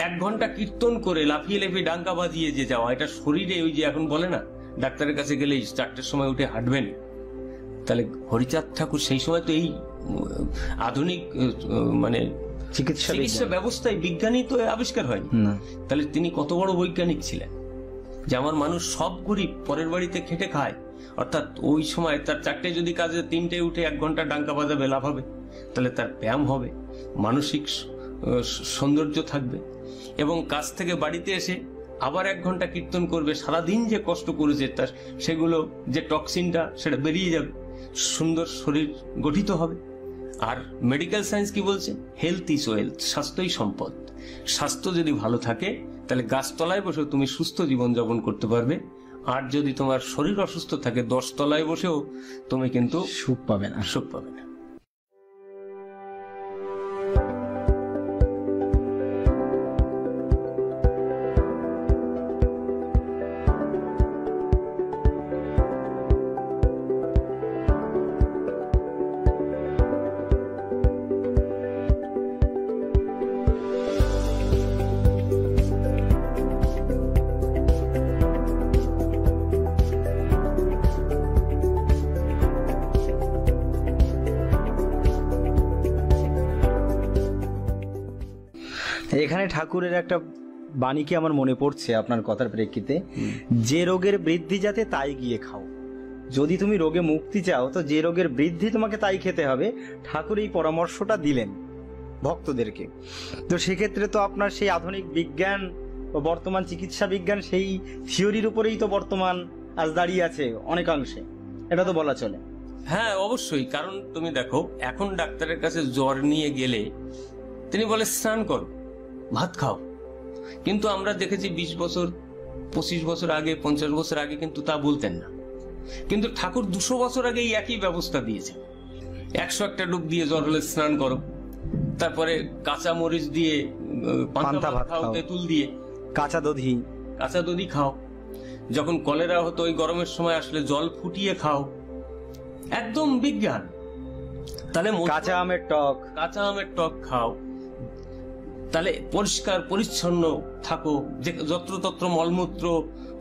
1 ঘন্টা কীর্তন করে লাফিয়ে লাফিয়ে ডাঙ্কা বাজিয়ে যে যাওয়া, এটা শরীরে ওই যে এখন বলে না ডাক্তারের কাছে গেলে 4টের সময় উঠে হাঁটবেন, তাহলে হরিচাঁদ ঠাকুর সেই সময় তো এই আধুনিক মানে চিকিৎসা ব্যবস্থায় বিজ্ঞানী তো আবিষ্কার হয়নি, তাহলে তিনি কত বড় বৈজ্ঞানিক ছিলেন। যে আমার মানুষ সব গরিব পরের বাড়িতে খেটে খায়, অর্থাৎ ওই সময় তার 4টে যদি কাজে 3টে উঠে 1 ঘন্টা ডাঙ্কা বাজাবে, লাফাবে, তাহলে তার ব্যায়াম হবে, মানসিক সৌন্দর্য থাকবে, এবং কাজ থেকে বাড়িতে এসে আবার 1 ঘন্টা কীর্তন করবে, সারাদিন যে কষ্ট করেছে তার সেগুলো যে টক্সিনটা সেটা বেরিয়ে যাবে, সুন্দর শরীর গঠিত হবে। আর মেডিকেল সায়েন্স কি বলছে? হেলথ ইজ ওয়েলথ, স্বাস্থ্যই সম্পদ। স্বাস্থ্য যদি ভালো থাকে তাহলে গাছতলায় বসে তুমি সুস্থ জীবনযাপন করতে পারবে, আর যদি তোমার শরীর অসুস্থ থাকে 10 তলায় বসেও তুমি কিন্তু সুখ পাবে না। এখানে ঠাকুরের একটা বাণী কি আমার মনে পড়ছে আপনার কথার প্রেক্ষিতে, যে রোগের বৃদ্ধি যাতে তাই গিয়ে খাও। যদি তুমি রোগে মুক্তি চাও তো যে রোগের বৃদ্ধি তোমাকে তাই খেতে হবে। ঠাকুর এই পরামর্শটা দিলেন ভক্তদেরকে। তো সেক্ষেত্রে তো আপনার সেই আধুনিক বিজ্ঞান ও বর্তমান চিকিৎসা বিজ্ঞান সেই থিওরির উপরেই তো বর্তমান আজ দাঁড়িয়ে আছে অনেকাংশে, এটা তো বলা চলে। হ্যাঁ অবশ্যই, কারণ তুমি দেখো এখন ডাক্তারের কাছে জ্বর নিয়ে গেলে তিনি বলে স্নান করো, ভাত খাও, কিন্তু আমরা দেখেছি 20 বছর 25 বছর আগে 50 বছর আগে কিন্তু তা বলতেন না। কিন্তু ঠাকুর 200 বছর আগে এই একই ব্যবস্থা দিয়েছে। 101টা ডুব দিয়ে জ্বর হলে স্নান করো, তারপরে কাঁচা মরিচ দিয়ে পান্তা ভাত খাও, তেঁতুল দিয়ে কাঁচা দধি খাও, যখন কলেরা হতো ওই গরমের সময় আসলে জল ফুটিয়ে খাও, একদম বিজ্ঞান। তাহলে কাঁচা আমের টক খাও, তাহলে পরিষ্কার পরিচ্ছন্ন থাকো, যত্রতত্র মলমূত্র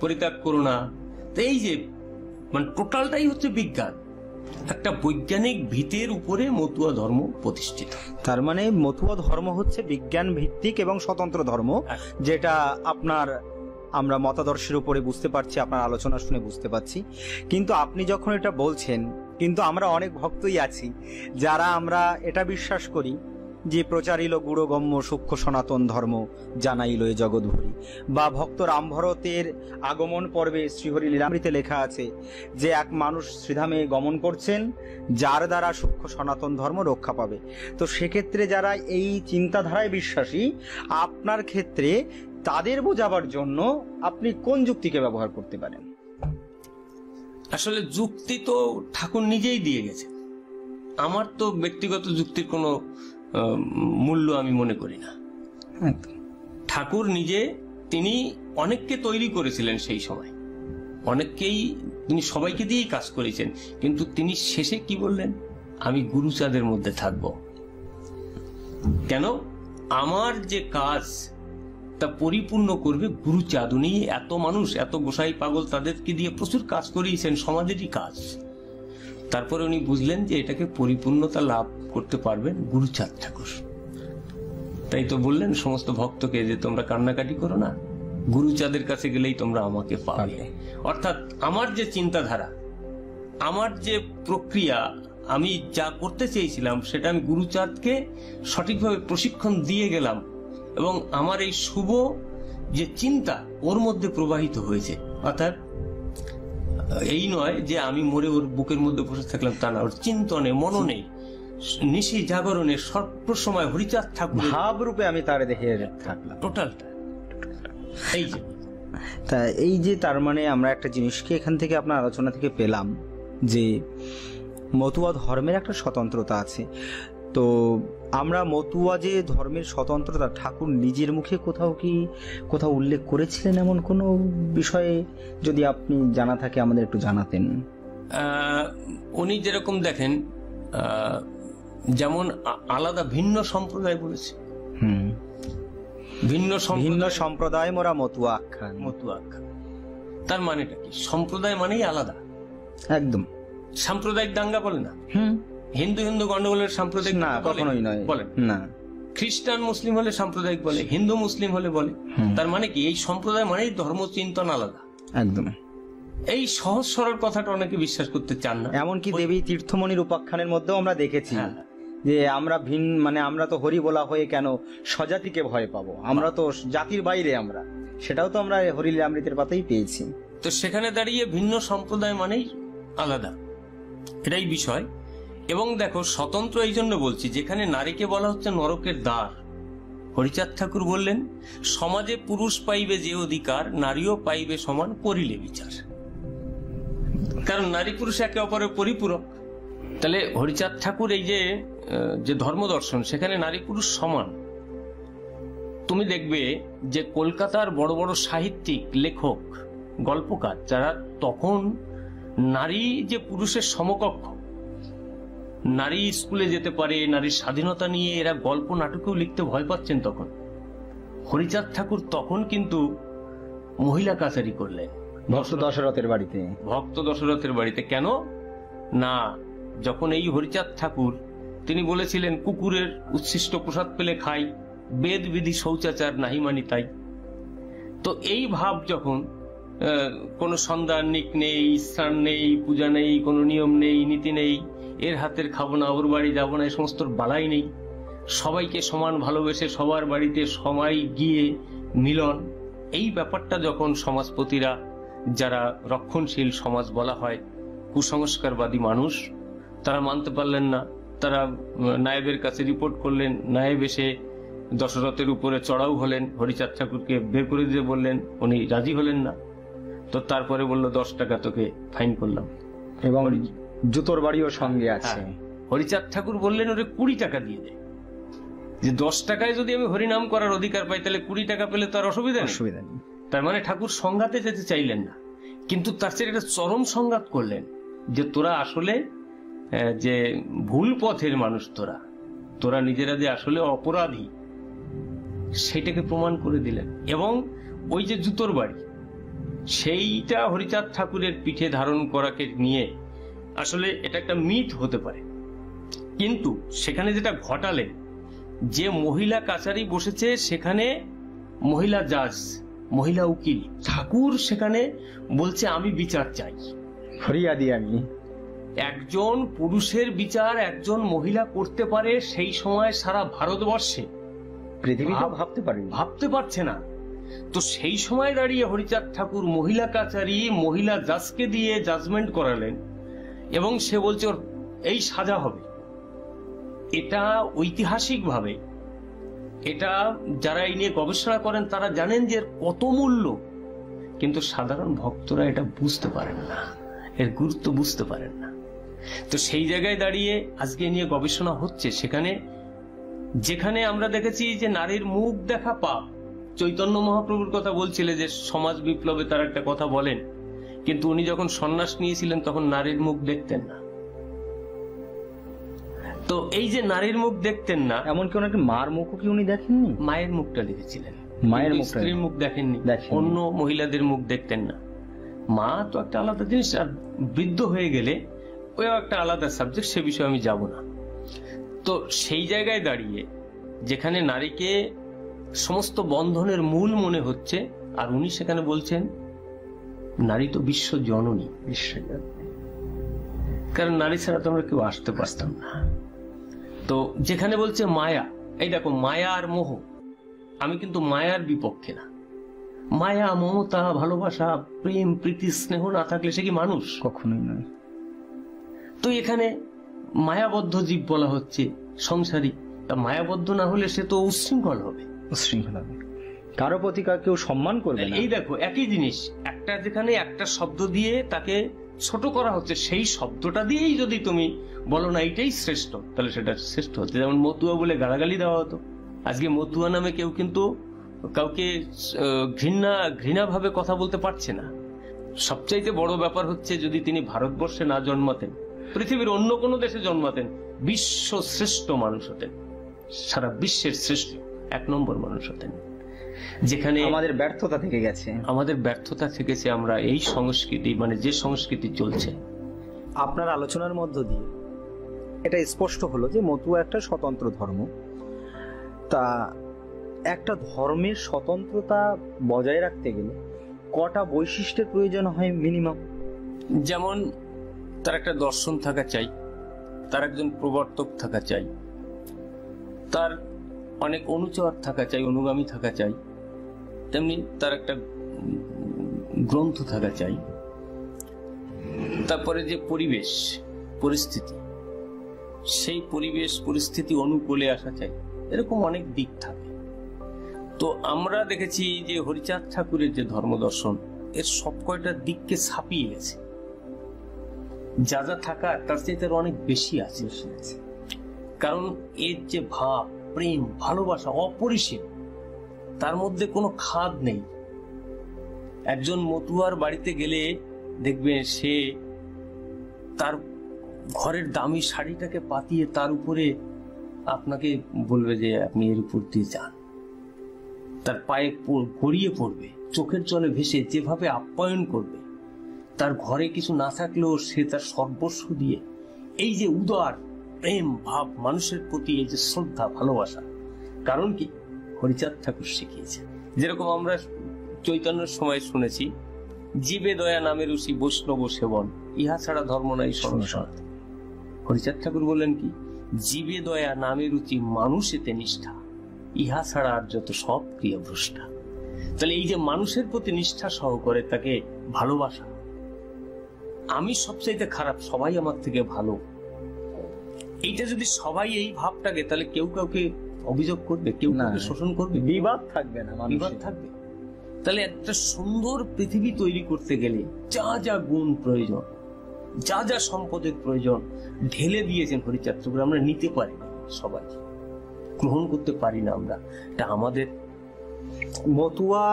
পরিত্যাগ করো না। এই যে মানে টোটালটাই হচ্ছে বিজ্ঞান, একটা বৈজ্ঞানিক ভিতের উপরে মতুয়া ধর্ম প্রতিষ্ঠিত। তার মানে মতুয়া ধর্ম হচ্ছে বিজ্ঞান ভিত্তিক এবং স্বতন্ত্র ধর্ম, যেটা আমরা মতাদর্শের উপরে বুঝতে পারছি, আপনার আলোচনা শুনে বুঝতে পারছি। কিন্তু আপনি যখন এটা বলছেন, কিন্তু আমরা অনেক ভক্তই আছি যারা আমরা এটা বিশ্বাস করি যে প্রচারিল গুড়গম্য সূক্ষ্ম সনাতন ধর্ম জানাইল এ জগৎ ভরি, বা ভক্ত রামভরতের আগমন পর্বে শ্রীহরি লীলামৃতে লেখা আছে যে এক মানুষ শ্রীধামে গমন করছেন যার দ্বারা সূক্ষ্ম সনাতন ধর্ম রক্ষা পাবে। তো সেক্ষেত্রে যারা এই চিন্তাধারায় বিশ্বাসী, আপনার ক্ষেত্রে তাদের বোঝাবার জন্য আপনি কোন যুক্তিকে ব্যবহার করতে পারেন? আসলে যুক্তি তো ঠাকুর নিজেই দিয়ে গেছে, আমার তো ব্যক্তিগত যুক্তির কোনো মূল্য আমি মনে করি না। ঠাকুর নিজে তিনি অনেককে তৈরি করেছিলেন সেই সময়, অনেককেই তিনি সবাইকে দিয়েই কাজ করেছেন, কিন্তু তিনি শেষে কি বললেন? আমি গুরুচাঁদের মধ্যে থাকব। কেন? আমার যে কাজ তা পরিপূর্ণ করবে গুরুচাঁদ। উনি এত মানুষ, এত গোসাই পাগল, তাদেরকে দিয়ে প্রচুর কাজ করিয়েছেন, সমাজেরই কাজ। তারপরে উনি বুঝলেন যে এটাকে পরিপূর্ণতা লাভ করতে পারবেন গুরুচাঁদ ঠাকুর। তাই তো বললেন সমস্ত ভক্তকে যে তোমরা কান্নাকাটি করো না, গুরুচাঁদের কাছে গেলেই তোমরা আমাকে পাবে। অর্থাৎ আমার যে চিন্তাধারা, আমার যে প্রক্রিয়া, আমি যা করতে চেয়েছিলাম সেটা আমি গুরুচাঁদকে সঠিকভাবে প্রশিক্ষণ দিয়ে গেলাম, এবং আমার এই শুভ যে চিন্তা ওর মধ্যে প্রবাহিত হয়েছে। অর্থাৎ এই নয় যে আমি মরে ওর বুকের মধ্যে বসে থাকলাম, তা না, ওর চিন্তনে মননে নিশি জাগরণে সর্বসময় হরিচাঁদ ঠাকুর ভাব রূপে আমি তারে দেখে থাকলাম টোটালটা। এই যে তা এই যে তার মানে আমরা একটা জিনিসকে এখান থেকে আপনার আলোচনা থেকে পেলাম যে মতুয়া ধর্মের একটা স্বতন্ত্রতা আছে। তো আমরা মতুয়া যে ধর্মের স্বতন্ত্রতা, ঠাকুর নিজের মুখে কোথাও উল্লেখ করেছিলেন এমন কোনো বিষয়ে যদি আপনি জানা থাকে আমাদের একটু জানাতেন। উনি যেরকম দেখেন, যেমন আলাদা ভিন্ন সম্প্রদায় বলেছে, ভিন্ন সম্প্রদায় মোরা মতুয়া আখ্যান। তার মানেটা কি? সম্প্রদায় মানেই আলাদা, একদম। সাম্প্রদায়িক দাঙ্গা বলে না, হিন্দু হিন্দু গন্ডগোলের সাম্প্রদায়িক না, কখনোই নয় বলেন না। খ্রিস্টান মুসলিম হলে সাম্প্রদায়িক বলে, হিন্দু মুসলিম হলে বলে। তার মানে কি? এই সম্প্রদায় মানেই ধর্মচিন্তন আলাদা, একদম। এই সহজ সরল কথাটা অনেকে বিশ্বাস করতে চান না। এমনকি দেবী তীর্থমণির উপাখ্যানের মধ্যেও আমরা দেখেছি যে আমরা আমরা তো হরি বলা হয়ে কেন স্বজাতিকে ভয় পাবো, আমরা তো জাতির বাইরে, আমরা সেটাও তো আমরা হরিলামৃতের পাতেই পেয়েছি। তো সেখানে দাঁড়িয়ে ভিন্ন সম্প্রদায় মানেই আলাদা, এটাই বিষয়। এবং দেখো, স্বতন্ত্র এই জন্য বলছি, যেখানে নারীকে বলা হচ্ছে নরকের দ্বার, হরিচাঁদ ঠাকুর বললেন সমাজে পুরুষ পাইবে যে অধিকার, নারীও পাইবে সমান করিলে বিচার। কারণ নারী পুরুষ একে অপরের পরিপূরক। তাহলে হরিচাঁদ ঠাকুর এই যে ধর্ম দর্শন, সেখানে নারী পুরুষ সমান। তুমি দেখবে যে কলকাতার বড় বড় সাহিত্যিক, লেখক, গল্পকার, যারা তখন নারী যে পুরুষের সমকক্ষ, নারী স্কুলে যেতে পারে, নারীর স্বাধীনতা নিয়ে এরা গল্প নাটকেও লিখতে ভয় পাচ্ছেন তখন। হরিচাঁদ ঠাকুর তখন কিন্তু মহিলা কাছারি করলেন ভক্ত দশরথের বাড়িতে। কেন না, যখন এই হরিচাঁদ ঠাকুর তিনি বলেছিলেন কুকুরের উচ্ছিষ্ট প্রসাদ পেলে খাই, বেদ বিধি শৌচাচার নাহি মানি তাই। তো এই ভাব যখন কোনো সন্ধ্যা নিক নেই, স্নান নেই, পূজা নেই, কোনো নিয়ম নেই, নীতি নেই, এর হাতের খাবো না, ওর বাড়ি যাবো না, এই সমস্ত বালাই নেই, সবাইকে সমান ভালোবেসে সবার বাড়িতে সবাই গিয়ে মিলন, এই ব্যাপারটা যখন সমাজপতিরা, যারা রক্ষণশীল সমাজ বলা হয়, কুসংস্কারবাদী মানুষ, তারা মানতে পারলেন না। তারা নায়েবের কাছে রিপোর্ট করলেন, নায়েব এসে দশরথের উপরে চড়াও হলেন, হরিচাঁদ ঠাকুরকে বের করে দিয়ে বললেন, উনি রাজি হলেন না। তো তারপরে বললো 10 টাকা তোকে ফাইন করলাম, এবং জুতোর বাড়িও সঙ্গে আছে। হরিচাঁদ ঠাকুর বললেন ওরে 20 টাকা দিয়ে দে, যে 10 টাকায় যদি আমি হরিনাম করার অধিকার পাই, তাহলে 20 টাকা পেলে তো আর অসুবিধা নেই। তার মানে ঠাকুর সংঘাতে যেতে চাইলেন না, কিন্তু তার চেয়ে একটা চরম সংঘাত করলেন যে তোরা আসলে যে ভুল পথের মানুষ, তোরা নিজেরা যে আসলে অপরাধী, সেটাকে প্রমাণ করে দিলেন। এবং ওই যে জুতোর বাড়ি, সেইটা হরিচাঁদ ঠাকুরের পিঠে ধারণ করাকে নিয়ে আসলে এটা একটা মিথ হতে পারে, কিন্তু সেখানে যেটা ঘটালেন, যে মহিলা কাছারি বসেছে সেখানে মহিলা জাজ, মহিলা উকিল, ঠাকুর সেখানে বলছে আমি বিচার চাই, ফরিয়াদি আমি। একজন পুরুষের বিচার একজন মহিলা করতে পারে, সেই সময় সারা ভারতবর্ষে পৃথিবীতে ভাবতে পারছে না। তো সেই সময় দাঁড়িয়ে হরিচাঁদ ঠাকুর মহিলা কাছারি, মহিলা জাজকে দিয়ে জাজমেন্ট করালেন, এবং সে বলছে ওর এই সাজা হবে। এটা ঐতিহাসিকভাবে, এটা যারা এই নিয়ে গবেষণা করেন তারা জানেন যে কত মূল্য, কিন্তু সাধারণ ভক্তরা এটা বুঝতে পারেন না, এর গুরুত্ব বুঝতে পারেন না। তো সেই জায়গায় দাঁড়িয়ে আজকে নিয়ে গবেষণা হচ্ছে, যেখানে আমরা দেখেছি যে নারীর মুখ দেখা পাপ। চৈতন্য মহাপ্রভুর কথা বলছিলে যে সমাজ বিপ্লবে তার একটা কথা বলেন, কিন্তু উনি যখন সন্ন্যাস নিয়েছিলেন তখন নারীর মুখ দেখতেন না। তো এই যে নারীর মুখ দেখতেন না, এমনকি ওনাকে মার মুখও কি উনি দেখেননি? মায়ের মুখটা দেখেছিলেন, মায়ের মুখ, স্ত্রীর মুখ দেখেননি, অন্য মহিলাদের মুখ দেখতেন না। মা তো একটা আলাদা জিনিস, আর বৃদ্ধ হয়ে গেলে ওই একটা আলাদা সাবজেক্ট, সে বিষয়ে আমি যাব না। তো সেই জায়গায় দাঁড়িয়ে যেখানে নারীকে সমস্ত বন্ধনের মূল মনে হচ্ছে, আর উনি সেখানে বলছেন নারী তো বিশ্ব জননী, কারণ নারী ছাড়া তো আমরা কেউ আসতে পারতাম না। তো যেখানে বলছে মায়া, এই দেখো মায়া আর মোহ, আমি কিন্তু মায়ার বিপক্ষে না। মায়া, মমতা, ভালোবাসা, প্রেম, প্রীতি, স্নেহ না থাকলে সে কি মানুষ? কখনোই নয়। তো এখানে মায়াবদ্ধ জীব বলা হচ্ছে, সংসারী। তা মায়াবদ্ধ না হলে সে তো উচ্ছৃঙ্খল হবে, কারো প্রতি কেউ সম্মান করবে না। এই দেখো একই জিনিস, একটা যেখানে একটা শব্দ দিয়ে তাকে ছোট করা হচ্ছে, সেই শব্দটা দিয়েই যদি তুমি বলো না এটাই শ্রেষ্ঠ, তাহলে সেটা শ্রেষ্ঠ হচ্ছে। যেমন মতুয়া বলে গালাগালি দেওয়া হতো, আজকে মতুয়া নামে কেউ কিন্তু কাউকে ঘৃণা ভাবে কথা বলতে পারছে না। সবচাইতে বড় ব্যাপার হচ্ছে, যদি তিনি ভারতবর্ষে না জন্মাতেন, পৃথিবীর অন্য কোনো দেশে জন্মাতেন, বিশ্ব শ্রেষ্ঠ মানুষ হতেন, সারা বিশ্বের শ্রেষ্ঠ 1 নম্বর মানুষ হতেন। যেখানে আমাদের ব্যর্থতা থেকে গেছে, আমরা এই সংস্কৃতি, মানে যে সংস্কৃতি চলছে। আপনার আলোচনার মধ্য দিয়ে এটা স্পষ্ট হলো যে মতুয়া একটা স্বতন্ত্র ধর্ম। তা একটা ধর্মের স্বতন্ত্রতা বজায় রাখতে গেলে কটা বৈশিষ্ট্যের প্রয়োজন হয় মিনিমাম? যেমন তার একটা দর্শন থাকা চাই, তার একজন প্রবর্তক থাকা চাই, তার অনেক অনুচর থাকা চাই, অনুগামী থাকা চাই, তেমনি তার একটা গ্রন্থ থাকা চাই। তারপরে যে পরিবেশ পরিস্থিতি, সেই পরিবেশ পরিস্থিতি অনুকূলে আসা চাই, এরকম অনেক দিক থাকে। তো আমরা দেখেছি যে হরিচাঁদ ঠাকুরের যে ধর্মদর্শন, এর সব কয়টা দিককে ছাপিয়ে গেছে। যা যা থাকা তার চাইতে অনেক বেশি আছে। কারণ এর যে ভাব, প্রেম, ভালোবাসা অপরিসীম, তার মধ্যে কোনো খাদ নেই। একজন মতুয়ার বাড়িতে গেলে দেখবে সে তার ঘরের দামি শাড়িটাকে পাতিয়ে তার উপরে আপনাকে বলবে যে আপনি এর উপর দিয়ে যান, তার পায়ে গড়িয়ে পড়বে, চোখের জলে ভেসে যেভাবে আপ্যায়ন করবে, তার ঘরে কিছু না থাকলেও সে তার সর্বস্ব দিয়ে, এই যে উদার প্রেম ভাব মানুষের প্রতি, এই যে শ্রদ্ধা ভালোবাসা, কারণ কি হরিচাঁদ ঠাকুর শিখিয়েছে। যেরকম আমরা চৈতন্যের সময় শুনেছি, জীবে দয়া নামে রুচি বৈষ্ণব সেবন, ইহা ছাড়া ধর্ম নাই সনাতন। হরিচাঁদ ঠাকুর বললেন কি, জীবে দয়া নামে রুচি মানুষেতে নিষ্ঠা, ইহা ছাড়া আর যত সব ক্রিয়া ভ্রষ্টা। তাহলে এই যে মানুষের প্রতি নিষ্ঠা সহকারে তাকে ভালোবাসা, আমি সবচাইতে খারাপ, সবাই আমার থেকে ভালো, এইটা যদি সবাই এই ভাবটাকে, তাহলে কেউ কাউকে অভিযোগ করবে, কেউ কাউকে শোষণ করবে, বিবাদ থাকবে না, বিবাদ থাকবে। তাহলে একটা সুন্দর পৃথিবী তৈরি করতে গেলে যা যা গুণ প্রয়োজন, যা যা সম্পদের প্রয়োজন ঢেলে দিয়েছেন হরিচাঁদ ঠাকুর, আমরা নিতে পারি না, সবাই গ্রহণ করতে পারি না আমরা। এটা আমাদের মতুয়া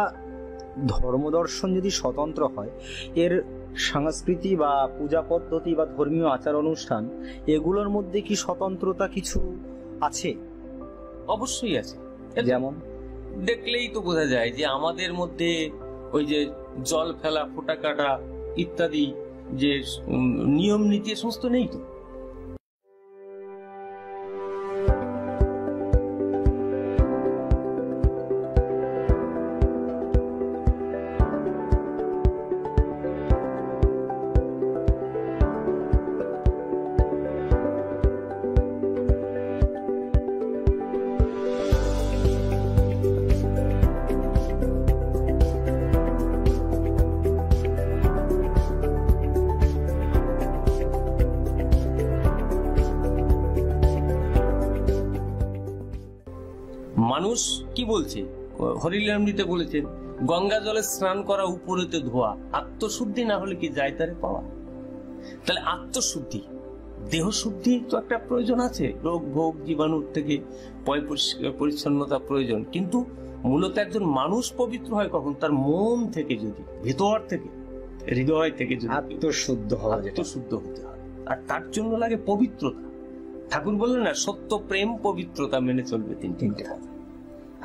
ধর্মদর্শন যদি স্বতন্ত্র হয়, এর সংস্কৃতি বা পূজা পদ্ধতি বা ধর্মীয় আচার অনুষ্ঠান, এগুলোর মধ্যে কি স্বতন্ত্রতা কিছু আছে? অবশ্যই আছে। যেমন দেখলেই তো বোঝা যায় যে আমাদের মধ্যে ওই যে জল ফেলা, ফোঁটা কাটা ইত্যাদি যে নিয়ম নীতি, সমস্ত নেই তো। মানুষ কি বলছে, হরিলামৃতে বলেছেন, গঙ্গা জলে স্নান করা উপরেতে ধোয়া, আত্মশুদ্ধি না হলে কি যায় তারে পাওয়া। তাহলে আত্মশুদ্ধি, দেহ শুদ্ধি তো একটা প্রয়োজন আছে, রোগ ভোগ জীবাণুর থেকে পরিচ্ছন্নতা প্রয়োজন, কিন্তু মূলত একজন মানুষ পবিত্র হয় কখন, তার মন থেকে, যদি ভেতর থেকে, হৃদয় থেকে যদি আত্মশুদ্ধ হতে হয়। আর তার জন্য লাগে পবিত্রতা। ঠাকুর বললেন না, সত্য, প্রেম, পবিত্রতা মেনে চলবে, তিনটে কথা।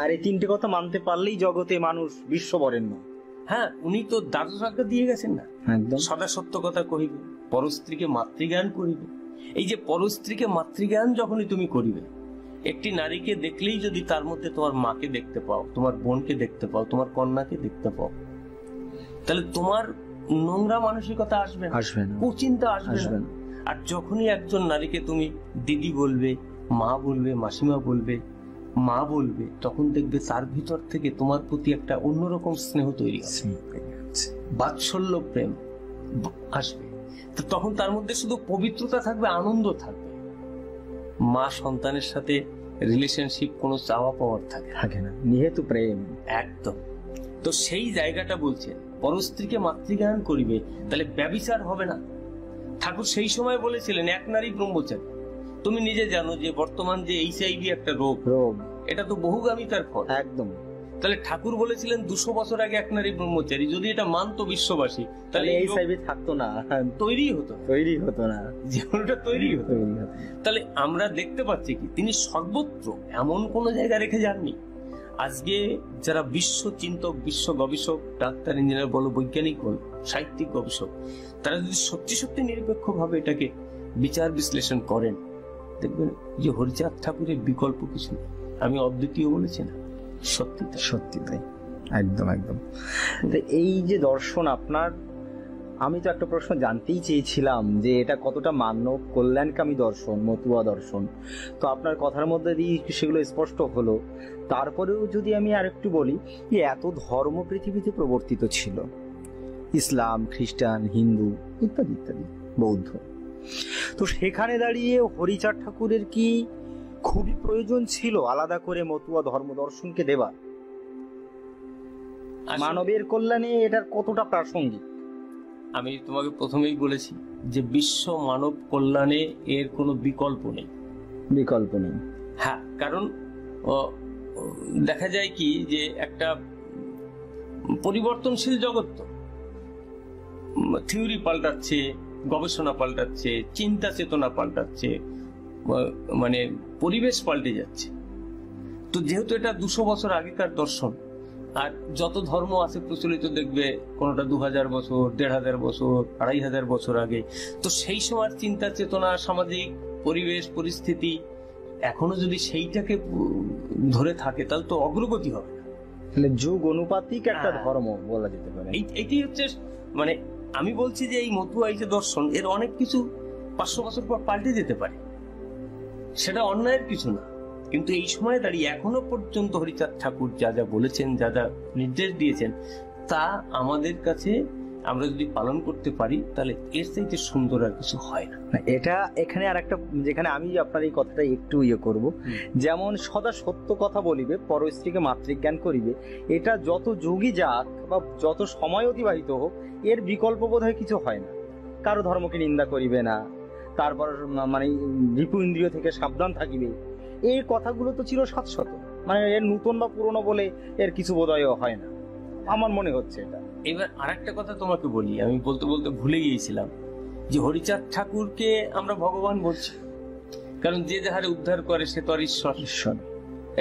আর এই তিনটে কথা মানতে পারলেই জগতে মানুষ বিশ্ব বরেণ্য। হ্যাঁ, উনি তো দ্বাদশ আজ্ঞা দিয়ে গেছেন না, একদম সদা সত্য কথা কহিবে, পরস্ত্রীকে মাতৃজ্ঞান করিবে। এই যে পরস্ত্রীকে মাতৃজ্ঞান যখনই তুমি করিবে, একটি নারীকে দেখলেই যদি তার মধ্যে তোমার মাকে দেখতে পাও, তোমার বোনকে দেখতে পাও, তোমার কন্যাকে দেখতে পাও, তাহলে তোমার নোংরা মানসিকতা আসবে না, কুচিন্তা আসবে না। আর যখনই একজন নারীকে তুমি দিদি বলবে, মা বলবে, মাসিমা বলবে, মা বলবে, তখন দেখবে তার ভিতর থেকে তোমার প্রতি একটা অন্যরকম স্নেহ তৈরি হবে, বাৎসল্য প্রেম আসবে। তো তখন তার মধ্যে শুধু পবিত্রতা থাকবে, আনন্দ থাকবে। মা সন্তানের সাথে রিলেশনশিপ কোনো চাওয়া পাওয়ার থাকে না, নিহেতু প্রেম। একদম। তো সেই জায়গাটা বলছেন পরস্ত্রীকে মাতৃজ্ঞান করিবে, তাহলে ব্যভিচার হবে না। ঠাকুর সেই সময় বলেছিলেন এক নারী ব্রহ্মচারী। তুমি নিজে জানো যে বর্তমান যে HIV একটা রোগ, এটা তো বহুগামিতার ফল। একদম। তাহলে ঠাকুর বলেছিলেন 200 বছর আগে এক নারী ব্রহ্মচারী, যদি এটা মানতো বিশ্ববাসী তাহলে এই HIV থাকতো না, তৈরি হতো না, জীবনটা তৈরি হতো। তাহলে আমরা দেখতে পাচ্ছি কি তিনি সর্বত্র এমন কোন জায়গা রেখে যাননি। আজকে যারা বিশ্ব চিন্তক, বিশ্ব গবেষক, ডাক্তার, ইঞ্জিনিয়ার বলো, বৈজ্ঞানিক বলো, সাহিত্যিক গবেষক, তারা যদি সত্যি সত্যি নিরপেক্ষ ভাবে এটাকে বিচার বিশ্লেষণ করেন, দেখবেন যে হরিচাঁদ ঠাকুরের বিকল্প কিছু নেই। আমি অদ্বিতীয় বলেছি না, সত্যি তাই, একদম একদম। এই যে দর্শন আপনার, আমি তো একটা প্রশ্ন জানতেই চেয়েছিলাম যে এটা কতটা মানব কল্যাণকামী দর্শন, মতুয়া দর্শন। তো আপনার কথার মধ্যে দিয়ে সেগুলো স্পষ্ট হলো। তারপরেও যদি আমি আরেকটু বলি, যে এত ধর্ম পৃথিবীতে প্রবর্তিত ছিল, ইসলাম, খ্রিস্টান, হিন্দু ইত্যাদি ইত্যাদি, বৌদ্ধ, তো সেখানে দাঁড়িয়ে হরিচাঁদ ঠাকুরের কি খুবই প্রয়োজন ছিল আলাদা করে মতুয়া ধর্ম দর্শনকে দেওয়া? মানবের কল্যাণে এটার কতটা প্রাসঙ্গিক? আমি তোমাকে প্রথমেই বলেছি যে বিশ্ব মানব কল্যাণে এর কোনো বিকল্প নেই। হ্যাঁ, কারণ দেখা যায় কি যে একটা পরিবর্তনশীল জগৎ, তো থিওরি পাল্টাচ্ছে, গবেষণা পাল্টাচ্ছে, চিন্তা চেতনা পাল্টাচ্ছে, মানে পরিবেশ পাল্টে যাচ্ছে। তো যেহেতু এটা 200 বছর আগেকার দর্শন, আর যত ধর্ম আছে প্রচলিত দেখবে কোনটা 2000 বছর, 1500 বছর, 2500 বছর আগে, তো সেই সময় চিন্তা চেতনা, সামাজিক পরিবেশ পরিস্থিতি এখনো যদি সেইটাকে ধরে থাকে তাহলে তো অগ্রগতি হবে না। মানে যুগ অনুপাতিক একটা ধর্ম বলা যেতে পারে। এইটাই হচ্ছে, মানে আমি বলছি যে এই মতুয়া, এই যে দর্শন, এর অনেক কিছু 500 বছর পর পাল্টে যেতে পারে, সেটা অন্যায়ের কিছু না। কিন্তু এই সময় দাঁড়িয়ে এখনো পর্যন্ত হরিচাঁদ ঠাকুর যা যা বলেছেন, যা যা নির্দেশ দিয়েছেন, তা আমাদের কাছে আমরা যদি পালন করতে পারি তাহলে এর চাইতে সুন্দর আর কিছু হয় না। এটা এখানে আর একটা, যেখানে আমি আপনার এই কথাটা একটু করব, যেমন সদা সত্য কথা বলিবে, পরস্ত্রীকে মাতৃজ্ঞান করিবে, এটা যত যুগই যাক বা যত সময় অতিবাহিত হোক, এর বিকল্প বোধহয় কিছু হয় না। কারো ধর্মকে নিন্দা করিবে না, তারপর মানে রিপু ইন্দ্রিয় থেকে সাবধান থাকিবে, এই কথাগুলো তো চির শাশ্বত। মানে এর নতুন বা পুরনো বলে এর কিছু বোধহয় হয় না, আমার মনে হচ্ছে এটা। এবার আরেকটা কথা তোমাকে বলি, আমি বলতে বলতে ভুলে গিয়েছিলাম যে হরিচাঁদ ঠাকুরকে আমরা ভগবান বলছি, কারণ যে যাহারে উদ্ধার করে সে তো আর ঈশ্বর।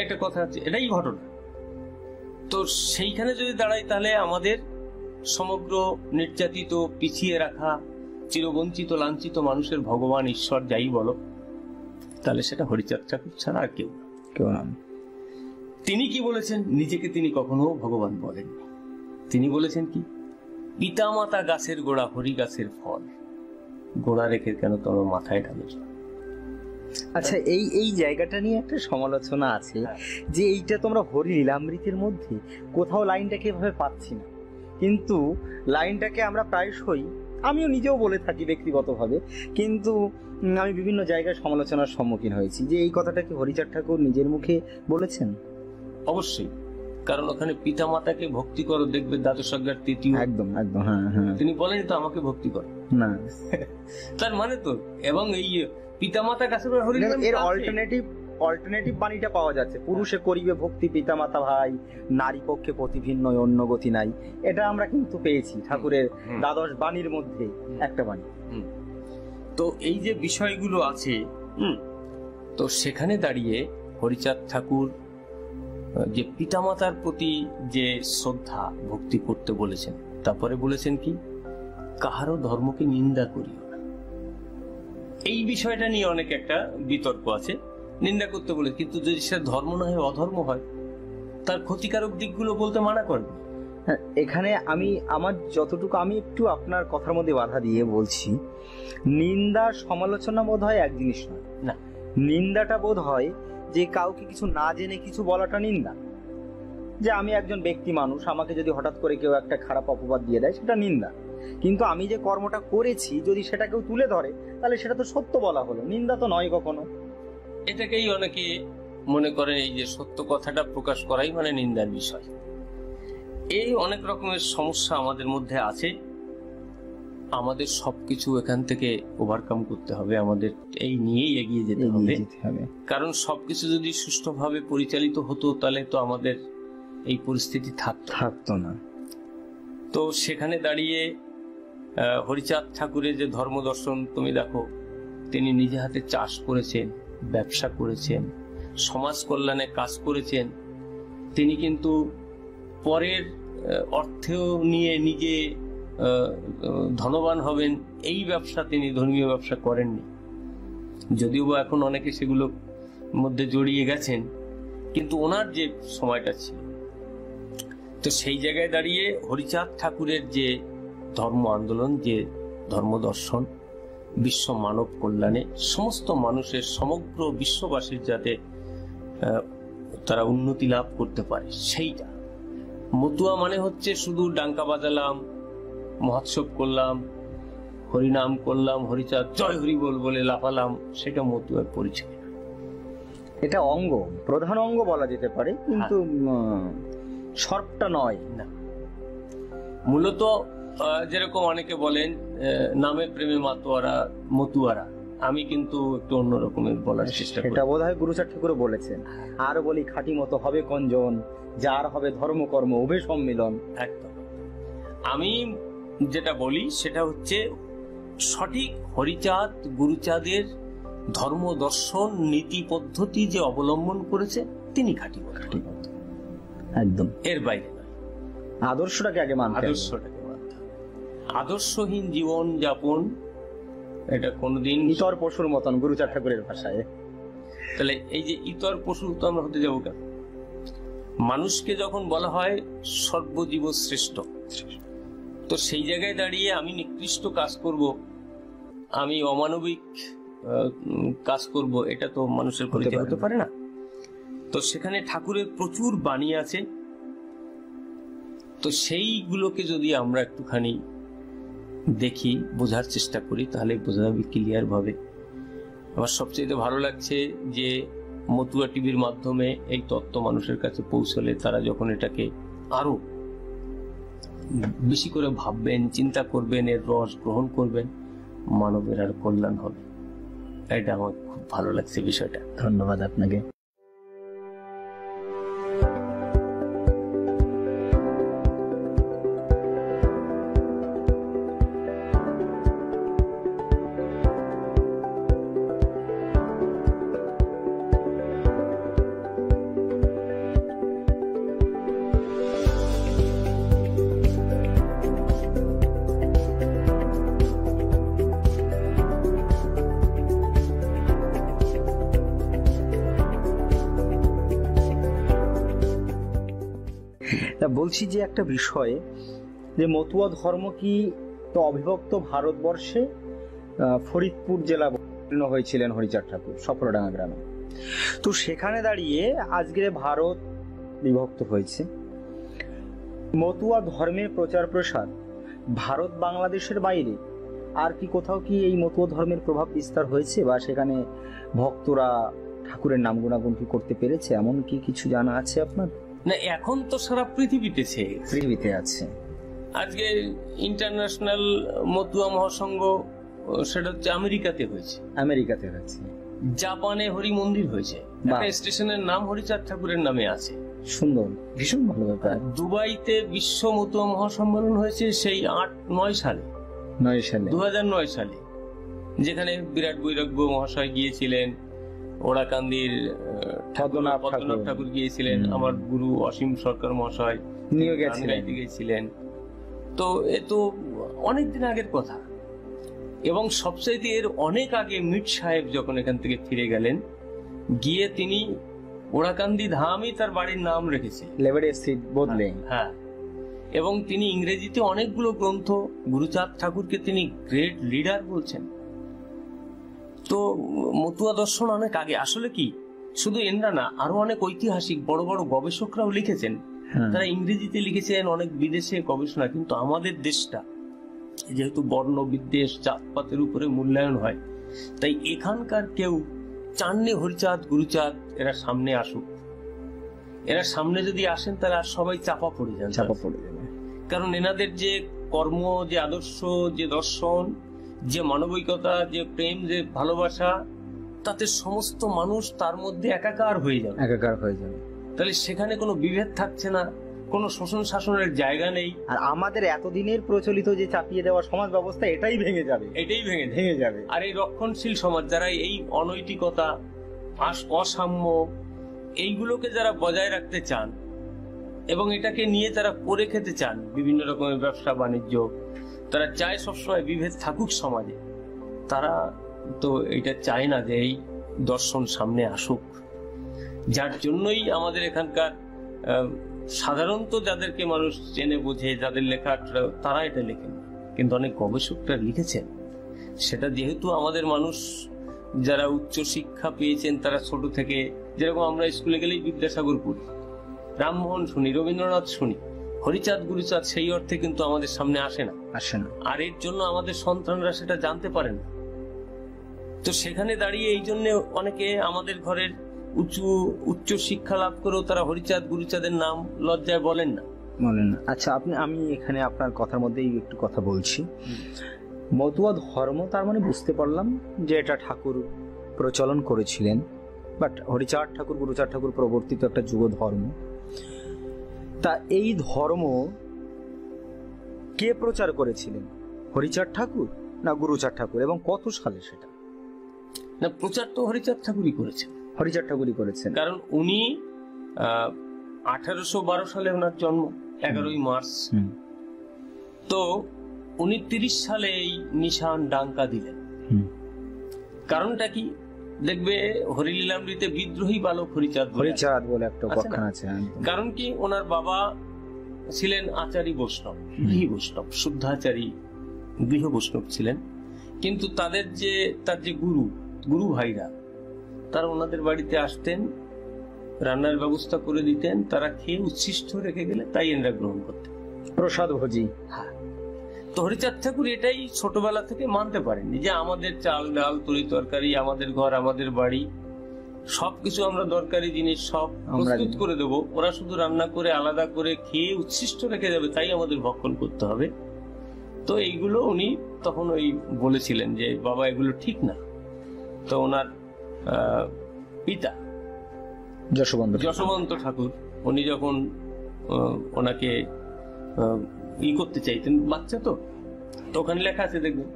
একটা কথা আছে, এটাই ঘটনা। তো সেইখানে যদি দাঁড়াই তাহলে আমাদের সমগ্র নির্যাতিত, পিছিয়ে রাখা, চিরবঞ্চিত, লাঞ্ছিত মানুষের ভগবান, ঈশ্বর যাই বলো, তাহলে সেটা হরিচাঁদ ঠাকুর ছাড়া আর কেউ না। তিনি কি বলেছেন? নিজেকে তিনি কখনো ভগবান বলেননি। তিনি বলেছেন কি, পিতামাতা গাছের গোড়া, হরি গাছের ফল, গোড়া রেখে কেন তোমার মাথায় ঢালো। আচ্ছা, এই জায়গাটা নিয়ে একটা সমালোচনা আছে যে এইটা তোমরা হরি লীলামৃতের মধ্যে কোথাও লাইনটাকে এভাবে পাচ্ছি না, কিন্তু লাইনটাকে আমরা প্রায়শই, আমিও নিজেও বলে থাকি ব্যক্তিগতভাবে, কিন্তু আমি বিভিন্ন জায়গায় সমালোচনার সম্মুখীন হয়েছি যে এই কথাটা কি হরিচাঁদ ঠাকুর নিজের মুখে বলেছেন? অবশ্যই, কারণ ওখানে পিতা মাতাকে ভক্তি করো, দেখবে দ্বাদশাজ্ঞার তৃতীয়। একদম একদম, হ্যাঁ হ্যাঁ। তিনি বলেন তো আমাকে ভক্তি করো না, তার মানে তো, এবং এই পিতা মাতা কাছে এর অল্টারনেটিভ বাণীটা পাওয়া যাচ্ছে, পুরুষে করিবে ভক্তি পিতামাতা ভাই, নারী পক্ষে প্রতিভিন্ন অন্য গতি নাই। এটা আমরা কিন্তু পেয়েছি ঠাকুরের দ্বাদশ বাণীর মধ্যে একটা বাণী। তো এই যে বিষয়গুলো আছে, তো সেখানে দাঁড়িয়ে হরিচাঁদ ঠাকুর যে পিতামাতার প্রতি যে শ্রদ্ধা ভক্তি করতে বলেছেন, তারপরে বলেছেন কি, কাহারও ধর্মকে নিন্দা করিও না। এই বিষয়টা নিয়ে অনেক একটা বিতর্ক আছে। নিন্দা করতে বলে, কিন্তু যদি সে ধর্ম না হয়, অধর্ম হয়, তার ক্ষতিকারক দিকগুলো বলতে মানা করবে। এখানে আমি আমার যতটুকু, আমি একটু আপনার কথার মধ্যে বাধা দিয়ে বলছি, নিন্দা সমালোচনা বোধ হয় এক জিনিস নয়। না, নিন্দাটা বোধ হয় যে কাউকে কিছু না জেনে কিছু বলাটা নিন্দা। যে আমি একজন ব্যক্তি মানুষ, আমাকে যদি হঠাৎ করে কেউ একটা খারাপ অপবাদ দিয়ে দেয়, সেটা নিন্দা। কিন্তু আমি যে কর্মটা করেছি যদি সেটা কেউ তুলে ধরে, তাহলে সেটা তো সত্য বলা হলো, নিন্দা তো নয় কখনো। এটাকেই অনেকে মনে করেন এই যে সত্য কথাটা প্রকাশ করাই মানে নিন্দার বিষয়। এই অনেক রকমের সমস্যা আমাদের মধ্যে আছে, আমাদের সবকিছু এখান থেকে ওভারকাম করতে হবে, আমাদের এই নিয়েই এগিয়ে যেতে হবে। কারণ সবকিছু যদি সুষ্ঠুভাবে পরিচালিত হতো তাহলে তো আমাদের এই পরিস্থিতি থাকতো না। তো সেখানে দাঁড়িয়ে হরিচাঁদ ঠাকুরের যে ধর্ম দর্শন তুমি দেখো, তিনি নিজে হাতে চাষ করেছেন, ব্যবসা করেছেন, সমাজ কল্যাণে কাজ করেছেন। তিনি কিন্তু পরের অর্থেও নিয়ে নিজে ধনবান হবেন এই ব্যবসা, তিনি ধর্মীয় ব্যবসা করেননি। যদিও বা এখন অনেকে সেগুলোর মধ্যে জড়িয়ে গেছেন, কিন্তু ওনার যে সময়টা ছিল, তো সেই জায়গায় দাঁড়িয়ে হরিচাঁদ ঠাকুরের যে ধর্ম আন্দোলন, যে ধর্ম দর্শন, বিশ্ব মানব কল্যাণে সমস্ত মানুষের, সমগ্র বিশ্ববাসীর যাতে তারা উন্নতি লাভ করতে পারে, সেইটা। মতুয়া মানে হচ্ছে শুধু ডাঙ্কা বাজালাম, মহোৎসব করলাম, হরিনাম করলাম, হরিচাঁদ জয় হরি বল বলে লাফালাম, সেটা মতুয়ার পরিচয়। এটা অঙ্গ, প্রধান অঙ্গ বলা যেতে পারে, কিন্তু সর্বটা নয় না। মূলত যেরকম অনেকে বলেন নামে প্রেমে মাতোয়ারা মতুয়ারা, আমি কিন্তু একটু অন্য রকমের বলার চেষ্টা করি। এটা বোধহয় গুরুচাঁদ ঠাকুর বলেছেন। আর বলি খাঁটি মতো হবে কঞ্জন, যার হবে ধর্মকর্ম উভয় সম্মিলন। একদম। আমি যেটা বলি সেটা হচ্ছে সঠিক হরিচাঁদ গুরুচাঁদের ধর্ম দর্শন নীতি পদ্ধতি যে অবলম্বন করেছে, তিনি খাঁটি একদম, এর বাইরে নয়। আদর্শটাকে আগে মানতে হবে। আদর্শটাকে মানতে হবে। আদর্শহীন জীবন যাপন এটা কোনোদিন ইতর পশুর মতন, গুরুচাঁদ ঠাকুরের ভাষায়। তাহলে এই যে ইতর পশু তো আমরা হতে যাবো কেন? মানুষকে যখন বলা হয় সর্বজীব শ্রেষ্ঠ, তো সেই জায়গায় দাঁড়িয়ে আমি নিকৃষ্ট কাজ করব, আমি অমানবিক কাজ করব, এটা তো মানুষের পরিচয় হতে পারে না। তো সেখানে ঠাকুরের প্রচুর বাণী আছে, তো সেইগুলোকে যদি আমরা একটুখানি দেখি, বোঝার চেষ্টা করি, তাহলে বোঝা যাবে ক্লিয়ার ভাবে। আমার সবচেয়ে ভালো লাগছে যে মতুয়া টিভির মাধ্যমে এই তত্ত্ব মানুষের কাছে পৌঁছলে তারা যখন এটাকে আরো বেশি করে ভাববেন, চিন্তা করবেন, এর রস গ্রহণ করবেন, মানবের আর কল্যাণ হবে। এটা আমার খুব ভালো লাগছে বিষয়টা। ধন্যবাদ আপনাকে। বলছি যে একটা বিষয়, যে মতুয়া ধর্ম কি তো অবিভক্ত ভারতবর্ষে ফরিদপুর জেলা হয়েছিলেন হরিচাঁদ ঠাকুর সফরডাঙ্গা গ্রামে। তো সেখানে দাঁড়িয়ে আজকে ভারত বিভক্ত হয়েছে। মতুয়া ধর্মের প্রচার প্রসার ভারত বাংলাদেশের বাইরে আর কি কোথাও কি এই মতুয়া ধর্মের প্রভাব বিস্তার হয়েছে, বা সেখানে ভক্তরা ঠাকুরের নাম গুণাগুণ কি করতে পেরেছে, এমন কি কিছু জানা আছে আপনার? না, এখন তো সারা পৃথিবীতে আছে। আজকে ইন্টারন্যাশনাল মতুয়া মহাসংঘ, সেটা হচ্ছে আমেরিকাতে হয়েছে, জাপানে হরি মন্দির হয়েছে, একটা স্টেশনের নাম হরিচাঁদ ঠাকুরের নামে আছে। সুন্দর, ভীষণ ভালো ব্যাপার। দুবাইতে বিশ্ব মতুয়া মহাসম্মেলন হয়েছে সেই 2009 সালে, যেখানে বিরাট বৈরাগ্য মহাশয় গিয়েছিলেন, ওড়াকান্দির পদ্মনাভ ঠাকুর গিয়েছিলেন, আমার গুরু অসীম সরকার মহাশয় গিয়েছিলেন। তো এ তো অনেকদিন আগের কথা। এবং সবচাইতে এর অনেক আগে মিট সাহেব যখন এখান থেকে ফিরে গেলেন, গিয়ে তিনি ওড়াকান্দি ধামই তার বাড়ির নাম রেখেছে, হ্যাঁ। এবং তিনি ইংরেজিতে অনেকগুলো গ্রন্থ, গুরুচাঁদ ঠাকুরকে তিনি গ্রেট লিডার বলছেন। তো মতুয়া দর্শন অনেক আগে, আসলে কি শুধু এনরা না, আরো অনেক ঐতিহাসিক বড় বড় গবেষকরাও লিখেছেন, তারা ইংরেজিতে লিখেছেন, অনেক বিদেশে গবেষণা। কিন্তু আমাদের দেশটা যেহেতু বর্ণ বিদ্বেষ জাতপাতের উপরে মূল্যায়ন হয়, তাই এখানকার কেউ চাননি হরিচাঁদ গুরুচাঁদ এরা সামনে আসুক এরা সামনে যদি আসেন তাহলে আর সবাই চাপা পড়ে যান, কারণ এনাদের যে কর্ম, যে আদর্শ, যে দর্শন, যে মানবিকতা, যে প্রেম, যে ভালোবাসা, তাতে সমস্ত মানুষ তার মধ্যে একাকার হয়ে যাবে। তাহলে সেখানে কোনো বিভেদ থাকছে না, কোনো শোষণ শাসনের জায়গা নেই। আর আমাদের এতদিনের প্রচলিত যে চাপিয়ে দেওয়া সমাজ ব্যবস্থা এটাই ভেঙে যাবে। আর এই রক্ষণশীল সমাজ যারা এই অনৈতিকতা, অসাম্য এইগুলোকে যারা বজায় রাখতে চান এবং এটাকে নিয়ে তারা করে খেতে চান, বিভিন্ন রকমের ব্যবসা বাণিজ্য, তারা চায় সবসময় বিভেদ থাকুক সমাজে। তারা তো এটা চায় না যে এই দর্শন সামনে আসুক। যার জন্যই আমাদের এখানকার সাধারণত যাদেরকে মানুষ চেনে বোঝে, যাদের লেখা, তারা এটা লেখেন, কিন্তু অনেক গবেষকরা লিখেছেন। সেটা যেহেতু আমাদের মানুষ যারা উচ্চ শিক্ষা পেয়েছেন, তারা ছোট থেকে, যেরকম আমরা স্কুলে গেলেই বিদ্যাসাগর পড়ি, রামমোহন শুনি, রবীন্দ্রনাথ শুনি, হরিচাঁদ গুরুচাঁদ সেই অর্থে কিন্তু আমাদের সামনে আসে না। আর এর জন্য আমাদের সন্তানরা সেটা জানতে পারে না। তো সেখানে দাঁড়িয়ে এই জন্য অনেকে আমাদের ঘরের উচ্চ শিক্ষা লাভ করেও তারা হরিচাঁদ গুরুচাঁদের নাম লজ্জায় বলেন না। আচ্ছা, আমি এখানে আপনার কথার মধ্যেই একটু কথা বলছি। মতুয়া ধর্ম, তার মানে বুঝতে পারলাম যে এটা ঠাকুর প্রচলন করেছিলেন, বাট হরিচাঁদ ঠাকুর, গুরুচাঁদ ঠাকুর প্রবর্তিত একটা যুগ ধর্ম। তা এই ধর্ম কে প্রচার করেছিলেন, হরিচাঁদ ঠাকুর না গুরুচাঁদ ঠাকুর, এবং কত সালে সেটা? না, প্রচার তো হরিচাঁদ ঠাকুরই করেছেন। কারণ উনি 1812 সালে ওনার জন্ম, 11ই মার্চ। তো উনি 30 সালে এই নিশান ডাঙ্কা দিলেন। কারণটা কি দেখবে, হরিলীলামৃতে বিদ্রোহী বালক হরিচাঁদ বলে একটা উপাখ্যান আছে। কারণ কি, ওনার বাবা ছিলেন আচারী বৈষ্ণব, গৃহী বৈষ্ণব, শুদ্ধাচারী গৃহ বৈষ্ণব ছিলেন। কিন্তু তার যে গুরু ভাইরা, তারা ওনাদের বাড়িতে আসতেন, রান্নার ব্যবস্থা করে দিতেন, তারা খেয়ে উচ্ছিষ্ট রেখে গেলে তাই এনারা গ্রহণ করতেন, প্রসাদ ভোজি। হ্যাঁ, তো হরিচাঁদ ঠাকুর এটাই ছোটবেলা থেকে মানতে পারেননি যে আমাদের চাল ডাল তরি তরকারি, আমাদের ঘর, আমাদের বাড়ি, সবকিছু আমরা দরকারি জিনিস সব প্রস্তুত করে দেব, ওরা শুধু রান্না করে আলাদা করে খেয়ে উচ্ছিষ্ট রেখে যাবে, তাই আমাদের ভক্ষণ করতে হবে। তো এইগুলো উনি তখন বলেছিলেন যে বাবা এগুলো ঠিক না। তো ওনার পিতা যশবন্ত ঠাকুর, উনি যখন ওনাকে করতে চাইতেন, বাচ্চা তো ওখানে লেখা আছে দেখবেন,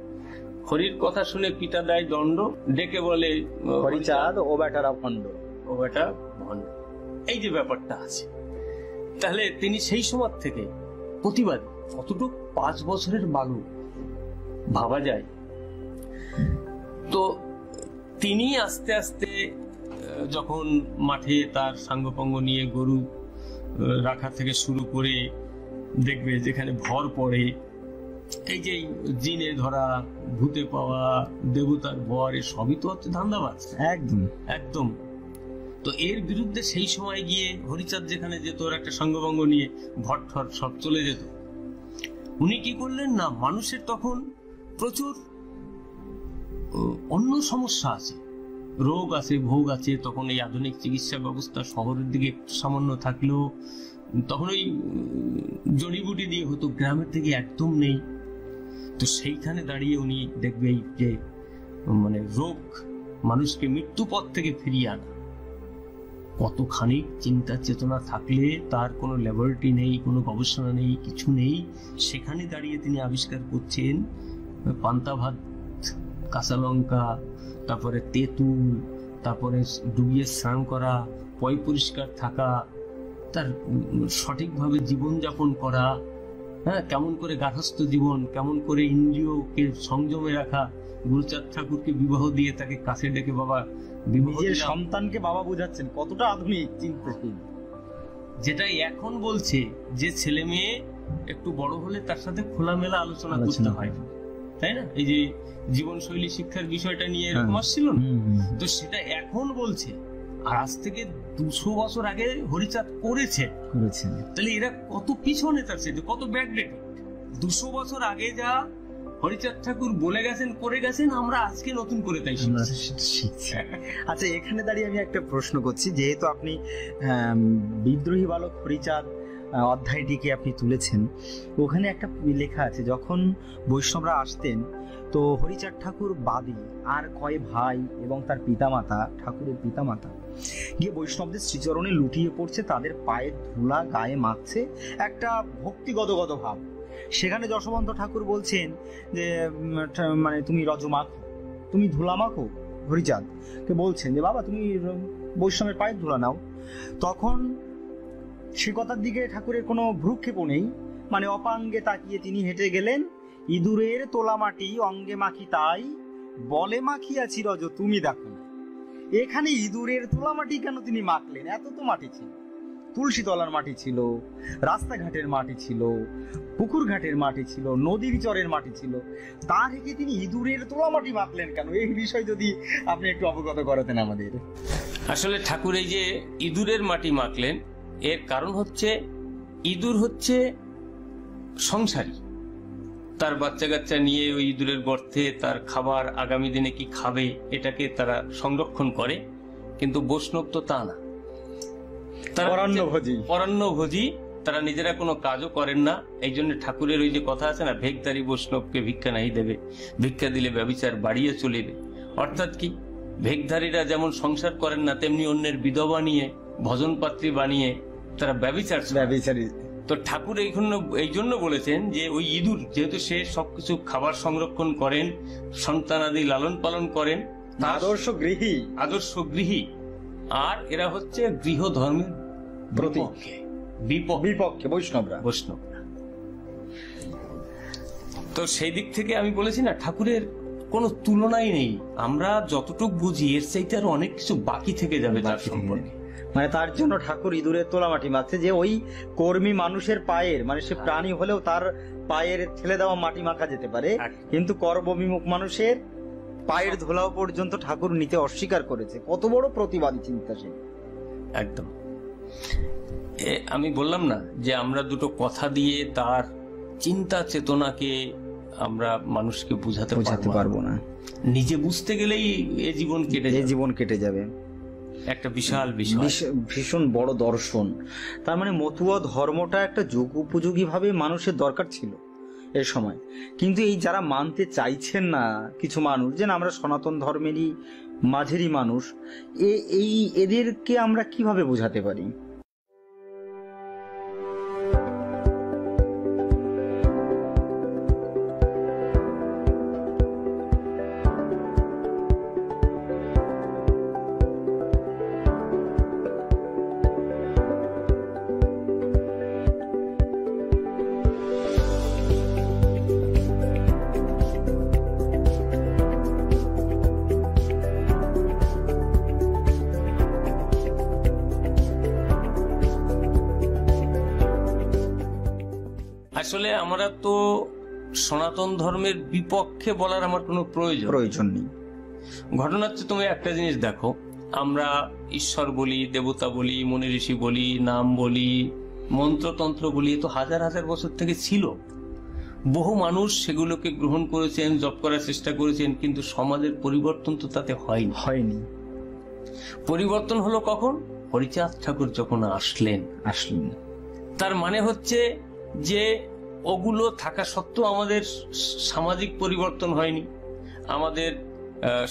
হরির কথা শুনে পিতা দেয় দণ্ড, ডেকে বলে হরিচাঁদ ও বেটারা ভণ্ড, এই যে ব্যাপারটা আছে। তাহলে তিনি সেই সময় থেকে প্রতিবাদী। কতটুকু 5 বছরের বালক ভাবা যায়। তো তিনি আস্তে আস্তে যখন মাঠে তার সাঙ্গপাঙ্গ নিয়ে গরু রাখা থেকে শুরু করে, দেখবে যেখানে ভর পড়ে, এই যে জিনে ধরা, ভূতে পাওয়া, দেবতার ভর, সবই তো হচ্ছে ধান্দাবাজ। একদম। তো এর বিরুদ্ধে সেই সময় গিয়ে হরিচাঁদ যেখানে যেত, ওর একটা সাঙ্গপাঙ্গ নিয়ে ভর ঠর সব চলে যেত। উনি কি করলেন না, মানুষের তখন প্রচুর অন্য সমস্যা আছে, রোগ আছে, ভোগ আছে। তখন এই আধুনিক চিকিৎসা ব্যবস্থা শহরের দিকে একটু সামান্য থাকলেও তখন ওই জড়িবুটি দিয়ে হতো, গ্রামের দিকে একদম নেই। তো সেইখানে দাঁড়িয়ে উনি দেখবে যে মানে রোগ মানুষকে মৃত্যু পথ থেকে ফিরিয়ে আনা, কতখানি চিন্তা চেতনা থাকলে তার কোনো ল্যাবরেটরি নেই, কোনো গবেষণা নেই, কিছু নেই, সেখানে দাঁড়িয়ে তিনি আবিষ্কার করছেন পান্তা ভাত, কাঁচা লঙ্কা, তারপরে তেঁতুল, তারপরে ডুবিয়ে স্নান করা, পয় পরিষ্কার থাকা, তার সঠিকভাবে জীবনযাপন করা, হ্যাঁ, কেমন করে গার্হস্থ্য জীবন, কেমন করে ইন্দ্রিয়কে সংযমে রাখা। গুরুচাঁদ ঠাকুরকে বিবাহ দিয়ে তাকে কাছে ডেকে বাবা নিজের সন্তানকে বাবা বোঝাচ্ছেন, কতটা আধুনিক চিন্তাশীল। যেটা এখন বলছে যে ছেলে মেয়ে একটু বড় হলে তার সাথে খোলামেলা আলোচনা করতে হয়, তাই না? এই যে জীবনশৈলী শিক্ষার বিষয়টা নিয়ে এরকম আসছিল না, তো সেটা এখন বলছে। আর আজ থেকে 200 বছর আগে হরিচাঁদ করেছে। তাহলে এরা কত পিছনে, তার সাথে কত ব্যাকডেটেড। 200 বছর আগে যা হরিচাঁদ ঠাকুর বলে গেছেন, করে গেছেন, আমরা আজকে নতুন করে তাই শিখছি। আচ্ছা, এখানে দাঁড়িয়ে আমি একটা প্রশ্ন করছি, যেহেতু আপনি বিদ্রোহী বালক হরিচাঁদ অধ্যায়টিকে আপনি তুলেছেন, ওখানে একটা লেখা আছে, যখন বৈষ্ণবরা আসতেন তো হরিচাঁদ ঠাকুর বাদী আর কয় ভাই এবং তার পিতামাতা, ঠাকুরের পিতামাতা গিয়ে বৈষ্ণবদের শ্রীচরণে লুটিয়ে পড়ছে, তাদের পায়ের ধুলা গায়ে মাখছে, একটা ভক্তিগত ভাব। সেখানে যশবন্ত ঠাকুর বলছেন যে মানে তুমি রজ মাখো, তুমি ধুলা মাখো। হরিচাঁদ কে বলছেন যে বাবা তুমি বৈষ্ণবের পায়ের ধুলা নাও। তখন সে কথার দিকে ঠাকুরের কোনো ভ্রুক্ষেপও নেই, মানে অপাঙ্গে তাকিয়ে তিনি হেঁটে গেলেন। ইঁদুরের তোলা মাটি অঙ্গে মাখি তাই, বলে মাখিয়াছি রজ তুমি দেখো না। এখানে ইঁদুরের তোলা মাটি কেন তিনি মাখলেন? এত তো মাটি ছিল, তুলসী তলার মাটি ছিল, রাস্তাঘাটের মাটি ছিল, পুকুর ঘাটের মাটি ছিল, নদীর চরের মাটি ছিল, তা থেকে তিনি ইঁদুরের তোলা মাটি মাখলেন কেন? এই বিষয় যদি আপনি একটু অবগত করাতেন আমাদের। আসলে ঠাকুর এই যে ইঁদুরের মাটি মাখলেন, এর কারণ হচ্ছে ইঁদুর হচ্ছে সংসারী, তার বাচ্চা কাচ্চা নিয়ে ওই ইঁদুরের গর্তে তার খাবার, আগামী দিনে কি খাবে এটাকে তারা সংরক্ষণ করে। কিন্তু বৈষ্ণব তো তা না, তারা পরান্নভোজী, তারা নিজেরা কোনো কাজও করেন না। এই জন্য ঠাকুরের ওই যে কথা আছে না, ভেগধারী বৈষ্ণবকে ভিক্ষা নাই দেবে, ভিক্ষা দিলে ব্যভিচার বাড়িয়ে চলিবে। অর্থাৎ কি, ভেগধারীরা যেমন সংসার করেন না, তেমনি অন্যের বিধবা নিয়ে, ভজন পাত্রী বানিয়ে তারা ব্যভিচারী। তো ঠাকুর এই জন্য বলেছেন যে ওই ইঁদুর, যেহেতু সে সবকিছু খাবার সংরক্ষণ করেন, সন্তানাদি লালন পালন করেন, আদর্শ গৃহী, আর এরা হচ্ছে গৃহ ধর্মের বিপক্ষে বৈষ্ণবরা। তো সেই দিক থেকে আমি বলেছি না, ঠাকুরের কোনো তুলনাই নেই। আমরা যতটুকু বুঝি এর চাইতে আরো অনেক কিছু বাকি থেকে যাবে তার সম্পর্কে। মানে তার জন্য ঠাকুর ইঁদুরের তোলা মাটি মাখছে, যে ওই কর্মী মানুষের পায়ের, মানে সে প্রাণী হলেও তার পায়ের ঠেলে দেওয়া মাটি মাখা যেতে পারে, কিন্তু কর্মবিমুখ মানুষের পায়ের ধুলাও পর্যন্ত ঠাকুর নিতে অস্বীকার করেছে। কত বড় প্রতিবাদী চিন্তাশীল! একদম। আমি বললাম না যে আমরা দুটো কথা দিয়ে তার চিন্তা চেতনাকে আমরা মানুষকে বুঝাতে পারবো না। নিজে বুঝতে গেলেই এ জীবন কেটে যাবে। একটা বিশাল ভীষণ বড় দর্শন। তার মানে মতুয়া ধর্মটা একটা যুগ উপযোগী ভাবে মানুষের দরকার ছিল এর সময়। কিন্তু এই যারা মানতে চাইছেন না কিছু মানুষ, যেন আমরা সনাতন ধর্মেরই মাঝেরই মানুষ, এদেরকে আমরা কিভাবে বোঝাতে পারি? আসলে আমরা তো সনাতন ধর্মের বিপক্ষে বলার আমার কোনো প্রয়োজন নেই। ঘটনা হচ্ছে, তুমি একটা জিনিস দেখো, আমরা ঈশ্বর বলি, দেবতা বলি, মুনি ঋষি বলি, নাম বলি, মন্ত্রতন্ত্র বলি, তো হাজার হাজার বছর থেকে ছিল। বহু মানুষ সেগুলোকে গ্রহণ করেছেন, জপ করার চেষ্টা করেছেন, কিন্তু সমাজের পরিবর্তন তো তাতে হয়নি। পরিবর্তন হলো কখন? হরিচাঁদ ঠাকুর যখন আসলেন। তার মানে হচ্ছে যে ওগুলো থাকা সত্ত্বেও আমাদের সামাজিক পরিবর্তন হয়নি, আমাদের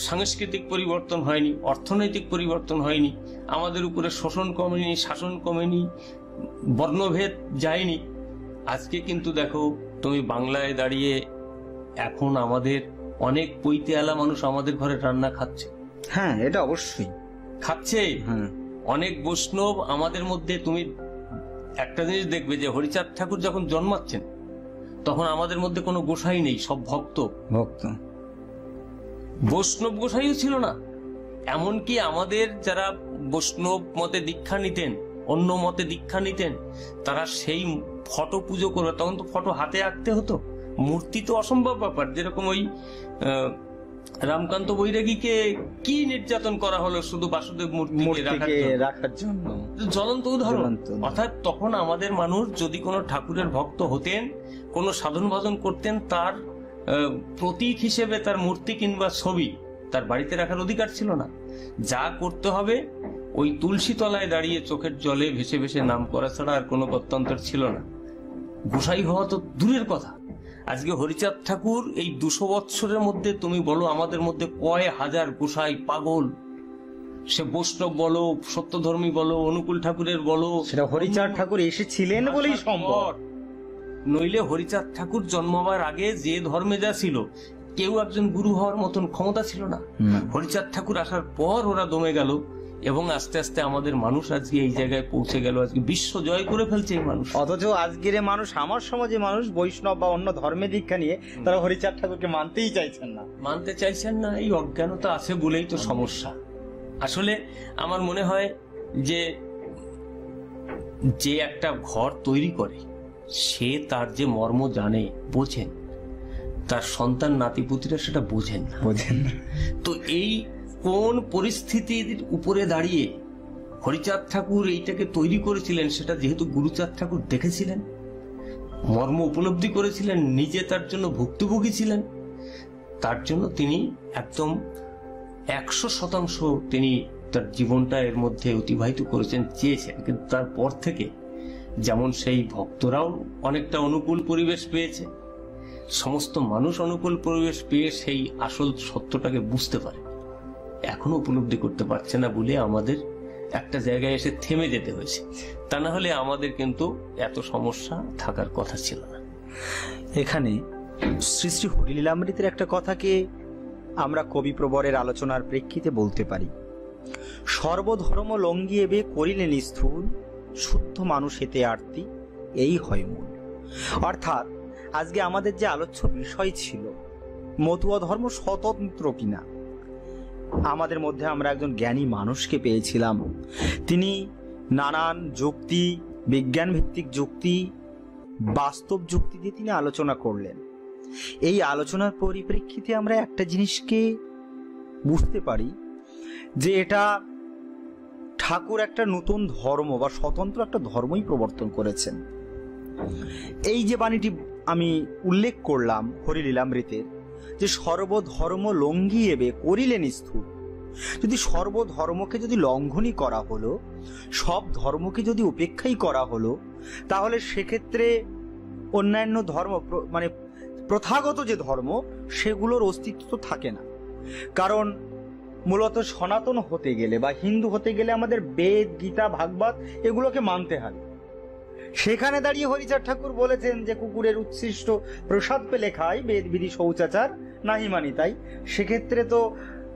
সাংস্কৃতিক পরিবর্তন হয়নি, অর্থনৈতিক পরিবর্তন হয়নি, আমাদের উপরে শোষণ কমেনি, শাসন কমেনি, বর্ণভেদ যায়নি। আজকে কিন্তু দেখো, তুমি বাংলায় দাঁড়িয়ে এখন আমাদের অনেক পৈতেয়ালা মানুষ আমাদের ঘরে রান্না খাচ্ছে। হ্যাঁ, এটা অবশ্যই খাচ্ছে। অনেক বৈষ্ণব আমাদের মধ্যে। তুমি একটা জিনিস দেখবে যে হরিচাঁদ ঠাকুর যখন জন্মাচ্ছেন তখন আমাদের মধ্যে কোনো গোসাই নেই, সব ভক্ত। বৈষ্ণব গোসাইও ছিল না। এমনকি আমাদের যারা বৈষ্ণব মতে দীক্ষা নিতেন, অন্য মতে দীক্ষা নিতেন, তারা সেই ফটো পুজো করবে, তখন তো ফটো হাতে আঁকতে হতো, মূর্তি তো অসম্ভব ব্যাপার। যেরকম ওই রামকান্ত বৈরাগীকে কি নির্যাতন করা হলো শুধু বাসুদেব মূর্তি রাখার জন্য, জ্বলন্ত উদাহরণ। অর্থাৎ তখন আমাদের মানুষ যদি কোনো ঠাকুরের ভক্ত হতেন, কোনো সাধন ভজন করতেন, তার প্রতীক হিসেবে তার মূর্তি কিংবা ছবি তার বাড়িতে রাখার অধিকার ছিল না। যা করতে হবে ওই তুলসী তলায় দাঁড়িয়ে চোখের জলে ভেসে ভেসে নাম করা ছাড়া আর কোনো গত্যন্তর ছিল না। গোসাই হওয়া তো দূরের কথা। আজকে হরিচাঁদ ঠাকুর এই 200 বৎসরের মধ্যে তুমি বলো আমাদের মধ্যে কয় হাজার গোসাই পাগল, সে বৈষ্ণব বলো, সত্যধর্মী বলো, অনুকূল ঠাকুরের বলো, সেটা হরিচাঁদ ঠাকুর এসেছিলেন বলেই সম্ভব। নইলে হরিচাঁদ ঠাকুর জন্মাবার আগে যে ধর্মে যা ছিল কেউ একজন গুরু হওয়ার মতন ক্ষমতা ছিল না। হরিচাঁদ ঠাকুর আসার পর ওরা দমে গেল এবং আস্তে আস্তে আমাদের মানুষ আজকে এই জায়গায় পৌঁছে গেল। আজকে বিশ্ব জয় করে ফেলছে এই মানুষ। অথচ আজকের মানুষ, আমার সমাজে মানুষ বৈষ্ণব বা অন্য ধর্মের দীক্ষা নিয়ে তারা হরিচাঁদ ঠাকুরকে মানতেই চাইছেন না। মানতে চাইছেন না, এই অজ্ঞানতা আছে বলেই তো সমস্যা। আসলে আমার মনে হয় যে যে একটা ঘর তৈরি করে সে তার যে মর্ম জানে, বোঝেন, তার সন্তান নাতিপুতিরা সেটা বোঝেন না। তো এই কোন পরিস্থিতির উপরে দাঁড়িয়ে হরিচাঁদ ঠাকুর এইটাকে তৈরি করেছিলেন, সেটা যেহেতু গুরুচাঁদ ঠাকুর দেখেছিলেন, মর্ম উপলব্ধি করেছিলেন, নিজে তার জন্য ভুক্তভোগী ছিলেন, তার জন্য তিনি একদম 100% তিনি তার জীবনটা এর মধ্যে অতিবাহিত করেছেন, চেয়েছেন। কিন্তু তারপর থেকে যেমন সেই ভক্তরাও অনেকটা অনুকূল পরিবেশ পেয়েছে, সমস্ত মানুষ অনুকূল পরিবেশ পেয়ে সেই আসল সত্যটাকে বুঝতে পারে, এখনো উপলব্ধি করতে পারছে না বলে আমাদের একটা জায়গায় এসে থেমে যেতে হয়েছে। তা না হলে আমাদের কিন্তু এত সমস্যা থাকার কথা ছিল না। এখানে শ্রী শ্রী হরিলীলামৃতের একটা কথাকে আমরা কবি প্রবরের আলোচনার প্রেক্ষিতে বলতে পারি, সর্বধর্ম লঙ্ঘিয়েবে করিলেন স্থূল, শুদ্ধ মানুষ এতে আরতি এই হয় মূল। অর্থাৎ আজকে আমাদের যে আলোচ্য বিষয় ছিল মতুয়া ধর্ম স্বতন্ত্র কিনা, আমাদের মধ্যে আমরা একজন জ্ঞানী মানুষকে পেয়েছিলাম। তিনি নানান যুক্তি, বিজ্ঞান ভিত্তিক যুক্তি, বাস্তব যুক্তি দিয়ে তিনি আলোচনা করলেন। এই আলোচনার পরিপ্রেক্ষিতে আমরা একটা জিনিসকে বুঝতে পারি যে এটা ঠাকুর একটা নতুন ধর্ম বা স্বতন্ত্র একটা ধর্মই প্রবর্তন করেছেন। এই যে বাণীটি আমি উল্লেখ করলাম হরিলীলামৃতের, যে সর্বধর্ম লঙ্ঘিয়েবে করিলেন স্থূল, যদি সর্বধর্মকে যদি লঙ্ঘনই করা হলো, সব ধর্মকে যদি উপেক্ষাই করা হলো, তাহলে সেক্ষেত্রে অন্যান্য ধর্ম মানে প্রথাগত যে ধর্ম সেগুলোর অস্তিত্ব তো থাকে না। কারণ মূলত সনাতন হতে গেলে বা হিন্দু হতে গেলে আমাদের বেদ, গীতা, ভাগবত এগুলোকে মানতে হবে। সেখানে দাঁড়িয়ে হরিচাঁদ ঠাকুর বলেছেন যে কুকুরের উচ্ছিষ্ট প্রসাদ পেলে খাই, বেদ বিধি শৌচাচার নাহি মানি তাই। সেক্ষেত্রে তো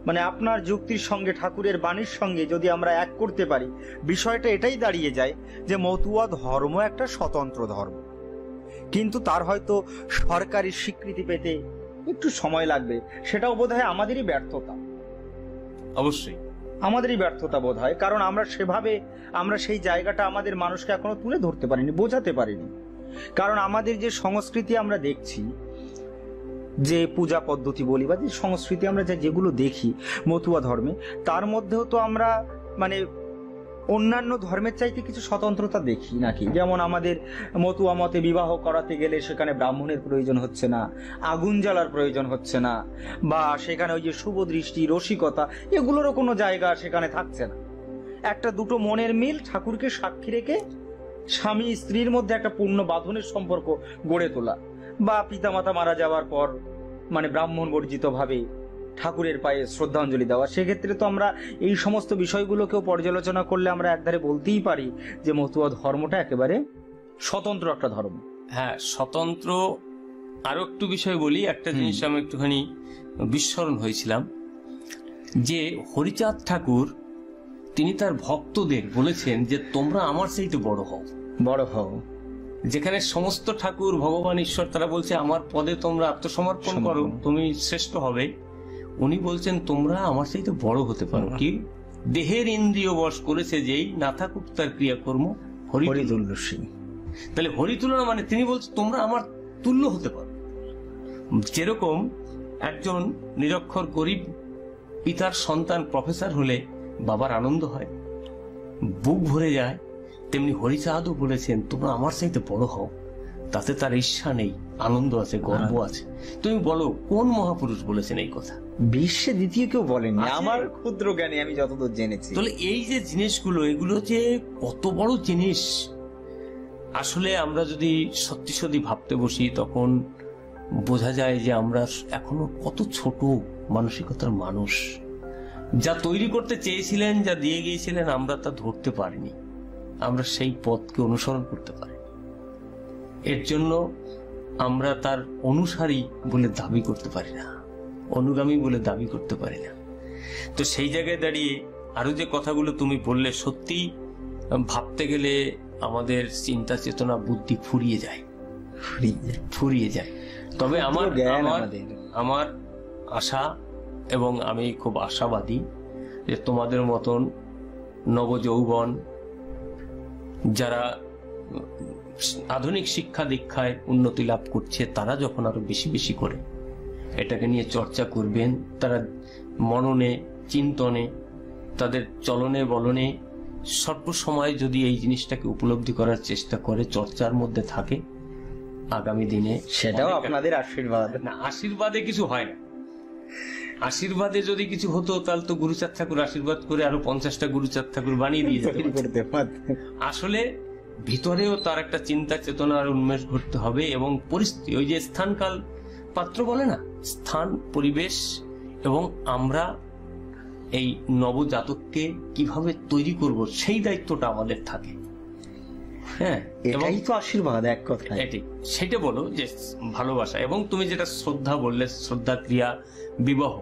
মানে আপনার যুক্তির সঙ্গে ঠাকুরের বাণীর সঙ্গে যদি আমরা এক করতে পারি, বিষয়টা এটাই দাঁড়িয়ে যায় যে মতুয়া ধর্ম একটা স্বতন্ত্র ধর্ম, কিন্তু তার হয়তো সরকারি স্বীকৃতি পেতে একটু সময় লাগবে। সেটাও বোধহয় আমাদেরই ব্যর্থতা, অবশ্যই আমাদেরই ব্যর্থতা বোধ হয়। কারণ আমরা সেভাবে আমরা সেই জায়গাটা আমাদের মানুষকে এখনো তুলে ধরতে পারিনি, বোঝাতে পারিনি। কারণ আমাদের যে সংস্কৃতি আমরা দেখছি, যে পূজা পদ্ধতি বলি বা যে সংস্কৃতি আমরা যেগুলো দেখি মতুয়া ধর্মে, তার মধ্যেও তো আমরা মানে অন্যান্য ধর্মের চাইতে কিছু স্বতন্ত্রতা দেখি নাকি। যেমন আমাদের মতুয়া মতে বিবাহ করাতে গেলে সেখানে ব্রাহ্মণের প্রয়োজন হচ্ছে না, আগুন জ্বালার প্রয়োজন হচ্ছে না, বা সেখানে ওই যে শুভ দৃষ্টি, রসিকতা এগুলোরও কোনো জায়গা সেখানে থাকছে না। একটা দুটো মনের মিল, ঠাকুরকে সাক্ষী রেখে স্বামী স্ত্রীর মধ্যে একটা পূর্ণ বাঁধনের সম্পর্ক গড়ে তোলা, বা পিতামাতা মারা যাওয়ার পর মানে ব্রাহ্মণ বর্জিত ভাবে ঠাকুরের পায়ে শ্রদ্ধাঞ্জলি দেওয়া। সেক্ষেত্রে তো আমরা এই সমস্ত বিষয়গুলোকেও পর্যালোচনা করলে আমরা একধারে বলতেই পারি যে মতুয়া ধর্মটা একেবারে স্বতন্ত্র একটা ধর্ম। হ্যাঁ, স্বতন্ত্র। আরো একটু বিষয় বলি, একটা জিনিস আমি একটুখানি বিস্মরণ হয়েছিলাম যে হরিচাঁদ ঠাকুর তিনি তার ভক্তদের বলেছেন যে তোমরা আমার চাইতে বড় হও, বড় হও। যেখানে সমস্ত ঠাকুর, ভগবান, ঈশ্বর তারা বলছে আমার পদে তোমরা আত্মসমর্পণ করো, তুমি শ্রেষ্ঠ হবে। উনি বলছেন তোমরা আমার চাইতে বড় হতে পারো। কি দেহের ইন্দ্রিয় বশ করেছে যেই, না থাকুক তার ক্রিয়াকর্ম হরিতুল্য সিং। তাহলে হরিতুলনা মানে তিনি বলছেন তোমরা আমার তুল্য হতে পারো। যেরকম একজন নিরক্ষর গরিব পিতার সন্তান প্রফেসর হলে বাবার আনন্দ হয়, বুক ভরে যায়, তেমনি হরিচাঁদও বলেছেন তোমরা আমার চাইতে বড় হও, তাতে তার ঈর্ষা নেই, আনন্দ আছে, গর্ব আছে। তুমি বলো কোন মহাপুরুষ বলেছেন এই কথা? বিশ্বে দ্বিতীয় কেউ বলেনি, আছে। আমার ক্ষুদ্র জ্ঞানে আমি যতদূর জেনেছি। তাহলে এই যে জিনিসগুলো, এগুলো যে কত বড় জিনিস, আসলে আমরা যদি সত্যি সত্যি ভাবতে বসি তখন বোঝা যায় যে আমরা এখনো কত ছোট মানসিকতার মানুষ। যা তৈরি করতে চেয়েছিলেন, যা দিয়ে গিয়েছিলেন, আমরা তা ধরতে পারিনি, আমরা সেই পথকে অনুসরণ করতে পারি। এর জন্য আমরা তার অনুসারী বলে দাবি করতে পারি না, অনুগামী বলে দাবি করতে পারি না। তো সেই জায়গায় দাঁড়িয়ে আরো যে কথাগুলো তুমি বললে, সত্যি ভাবতে গেলে আমাদের চিন্তা চেতনা বুদ্ধি ফুরিয়ে যায়। তবে আমার আশা, এবং আমি খুব আশাবাদী যে তোমাদের মতন নবযৌবন যারা আধুনিক শিক্ষা দীক্ষায় উন্নতি লাভ করছে, তারা যখন আরো বেশি বেশি করে এটাকে নিয়ে চর্চা করবেন, তারা মননে, চিন্তনে, তাদের চলনে বলনে সর্বসময় যদি এই জিনিসটাকে উপলব্ধি করার চেষ্টা করে, চর্চার মধ্যে থাকে, আগামী দিনে সেটাও আপনাদের আশীর্বাদ। না, আশীর্বাদে কিছু হয় না। আশীর্বাদে যদি কিছু হতো তাহলে তো গুরুচাঁদ ঠাকুর আশীর্বাদ করে আরো 50টা গুরুচাঁদ ঠাকুর বানিয়ে দিয়ে যেতে পারতেন। আসলে ভিতরেও তার একটা চিন্তা চেতনার উন্মেষ ঘটতে হবে, এবং পরিস্থিতি, ওই যে স্থানকাল পাত্র বলে না, স্থান, পরিবেশ, এবং আমরা এই নবজাতককে কিভাবে তৈরি করব, সেই দায়িত্বটা আমাদের থাকে। হ্যাঁ, এটাই তো আশীর্বাদ এক কথায়। সেটা বলো যে ভালোবাসা, এবং তুমি যেটা শ্রদ্ধা বললে, শ্রদ্ধা ক্রিয়া, বিবাহ,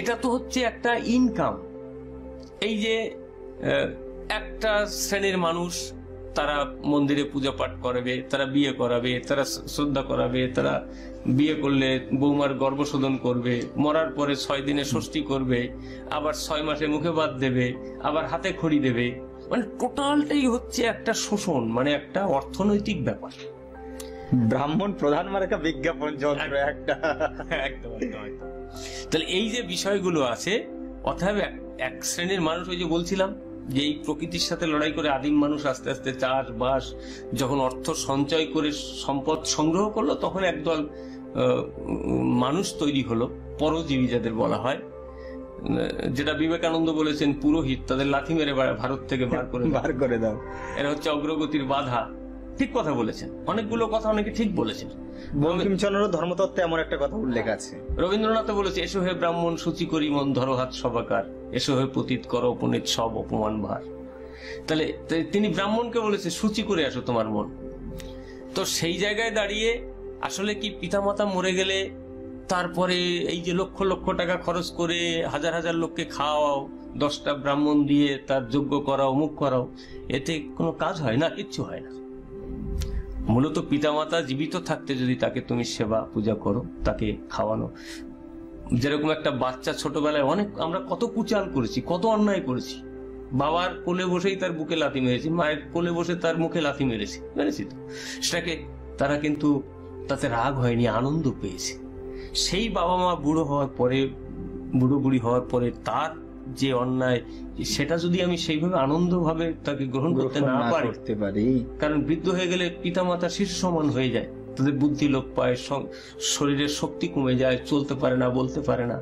এটা তো হচ্ছে একটা ইনকাম। এই যে একটা শ্রেণীর মানুষ, তারা মন্দিরে পূজা পাঠ করাবে, তারা বিয়ে করাবে, তারা শ্রদ্ধা করাবে, তারা বিয়ে করলে বৌমার গর্ভশোধন করবে, মরার পরে 6 দিনে ষষ্ঠী করবে, আবার 6 মাসে মুখে ভাত দেবে, আবার হাতে খড়ি দেবে। মানে টোটালটাই হচ্ছে একটা শোষণ, মানে একটা অর্থনৈতিক ব্যাপার। ব্রাহ্মণ প্রধান মার্কা বিজ্ঞাপন যন্ত্র একটা। একদম। তাহলে এই যে বিষয়গুলো আছে, অতএব এক শ্রেণীর মানুষ, ওই যে বলছিলাম যে এই প্রকৃতির সাথে লড়াই করে আদিম মানুষ আস্তে আস্তে চাষবাস, যখন অর্থ সঞ্চয় করে সম্পদ সংগ্রহ করলো, তখন একদল মানুষ তৈরি হলো, পরজীবী যাদের বলা হয়, যেটা বিবেকানন্দ বলেছেন, পুরোহিত, তাদের লাথি মেরে ভারত থেকে বার করে দাও। এরা হচ্ছে অগ্রগতির বাধা। ঠিক কথা বলেছেন, অনেকগুলো কথা অনেকে ঠিক বলেছেন। বঙ্কিমচন্দ্র ধর্মতত্ত্বে এমন একটা কথা উল্লেখ আছে। রবীন্দ্রনাথ বলেছে, এসো হে ব্রাহ্মণ সূচি করি মন, ধরো হাত সবাকার, এসো হে পতিত করো উপনীত সব অপমান ভার। তাহলে তিনি ব্রাহ্মণকে বলেছে, সূচি করে আসো তোমার মন। তো সেই জায়গায় দাঁড়িয়ে আসলে কি, পিতামাতা মরে গেলে তারপরে এই যে লক্ষ লক্ষ টাকা খরচ করে হাজার হাজার লোককে খাওয়াও, 10টা ব্রাহ্মণ দিয়ে তার যজ্ঞ করাও, মুখ করাও, এতে কোনো কাজ হয় না, কিচ্ছু হয় না। মূলত পিতামাতা জীবিত থাকতে যদি তাকে তুমি সেবা পূজা করো, তাকে খাওয়ানো, যেরকম একটা বাচ্চা ছোটবেলায় অনেক আমরা কত কুচাল করেছি, কত অন্যায় করেছি, বাবার কোলে বসেই তার বুকে লাথি মেরেছি, মায়ের কোলে বসে তার মুখে লাথি মেরেছি তো সেটাকে তারা কিন্তু তাতে রাগ হয়নি, আনন্দ পেয়েছে। সেই বাবা মা বুড়ো হওয়ার পরে, বুড়ো বুড়ি হওয়ার পরে তার যে অন্যায়, সেটা যদি আমি সেইভাবে আনন্দ ভাবে তাকে গ্রহণ করতে না পারি, কারণ বৃদ্ধ হয়ে গেলে পিতামাতা শিশু সমান হয়ে যায়, তাদের বুদ্ধি লোপ পায়, শরীরের শক্তি কমে যায়, চলতে পারে না, বলতে পারে না।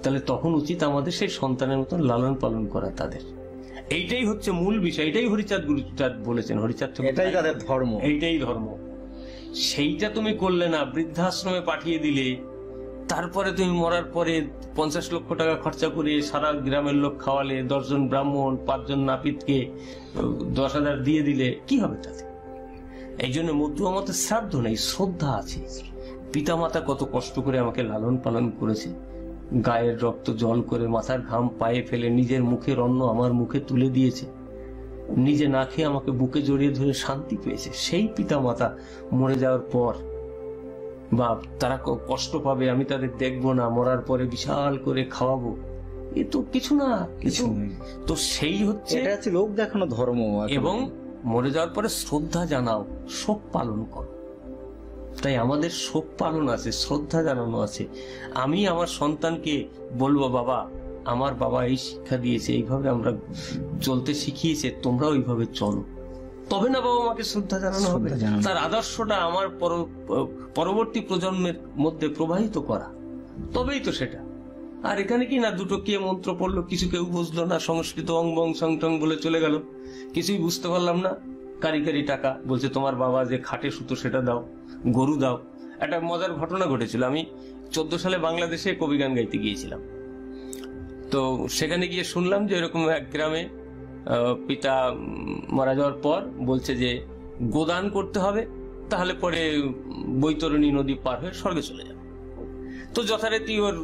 তাহলে তখন উচিত আমাদের সেই সন্তানের মতন লালন পালন করা তাদের। এইটাই হচ্ছে মূল বিষয়, এটাই হরিচাঁদ গুরুচাঁদ বলেছেন, হরিচাঁদ এটাই তাদের ধর্ম, এইটাই ধর্ম। সেইটা তুমি করলে না, বৃদ্ধাশ্রমে পাঠিয়ে দিলে, তারপরে তুমি মরার পরে 50 লক্ষ টাকা খরচা করে সারা গ্রামের লোক খাওয়ালে, 10 জন ব্রাহ্মণ, 5 জন নাপিতকে 10,000 দিয়ে দিলে, কি হবে তাতে? এই জন্য মতুয়া মতে শ্রাদ্ধ নেই, শ্রদ্ধা আছে। পিতামাতা কত কষ্ট করে আমাকে লালন পালন করেছে, গায়ের রক্ত জল করে, মাথার ঘাম পায়ে ফেলে, নিজের মুখের অন্ন আমার মুখে তুলে দিয়েছে, নিজে না খেয়ে আমাকে বুকে জড়িয়ে ধরে শান্তি পেয়েছে। সেই পিতামাতা মরে যাওয়ার পর বা তারা কষ্ট পাবে, আমি তাদের দেখবো না, মরার পরে বিশাল করে খাওয়াবো, এ তো কিছু না, কিছু। তো সেই হচ্ছে লোক দেখানো ধর্ম। এবং মরে যাওয়ার পরে শ্রদ্ধা জানাও, শোক পালন করো। তাই আমাদের শোক পালন আছে, শ্রদ্ধা জানানো আছে। আমি আমার সন্তানকে বলবো, বাবা, আমার বাবা এই শিক্ষা দিয়েছে, এইভাবে আমরা চলতে শিখিয়েছে, তোমরা ওইভাবে চলো। তবে না বাবা মাকে শ্রদ্ধা জানানো হবে। শ্রদ্ধা জানানো। তার আদর্শটা আমার পরবর্তী প্রজন্মের মধ্যে প্রবাহিত করা, তবেই তো সেটা। আর এখানে কি না, দুটো কে মন্ত্র পড়লো, কিছু কেউ বুঝলো না, সংস্কৃত অং বং সং টং বলে চলে গেল, কিছুই বুঝতে পারলাম না। কারি কারি টাকা বলছে, তোমার বাবা যে খাটে শুতো সেটা দাও, গরু দাও। একটা মজার ঘটনা ঘটেছিল, আমি 14 সালে বাংলাদেশে কবি গান গাইতে গিয়েছিলাম। তো সেখানে গিয়ে শুনলাম যে এরকম এক গ্রামে পিতা মারা যাওয়ার পর বলছে যে গোদান করতে হবে, তাহলে পরে বৈতরণী নদী পার হয়ে স্বর্গে চলে যাবে। তো যথারীতি ওর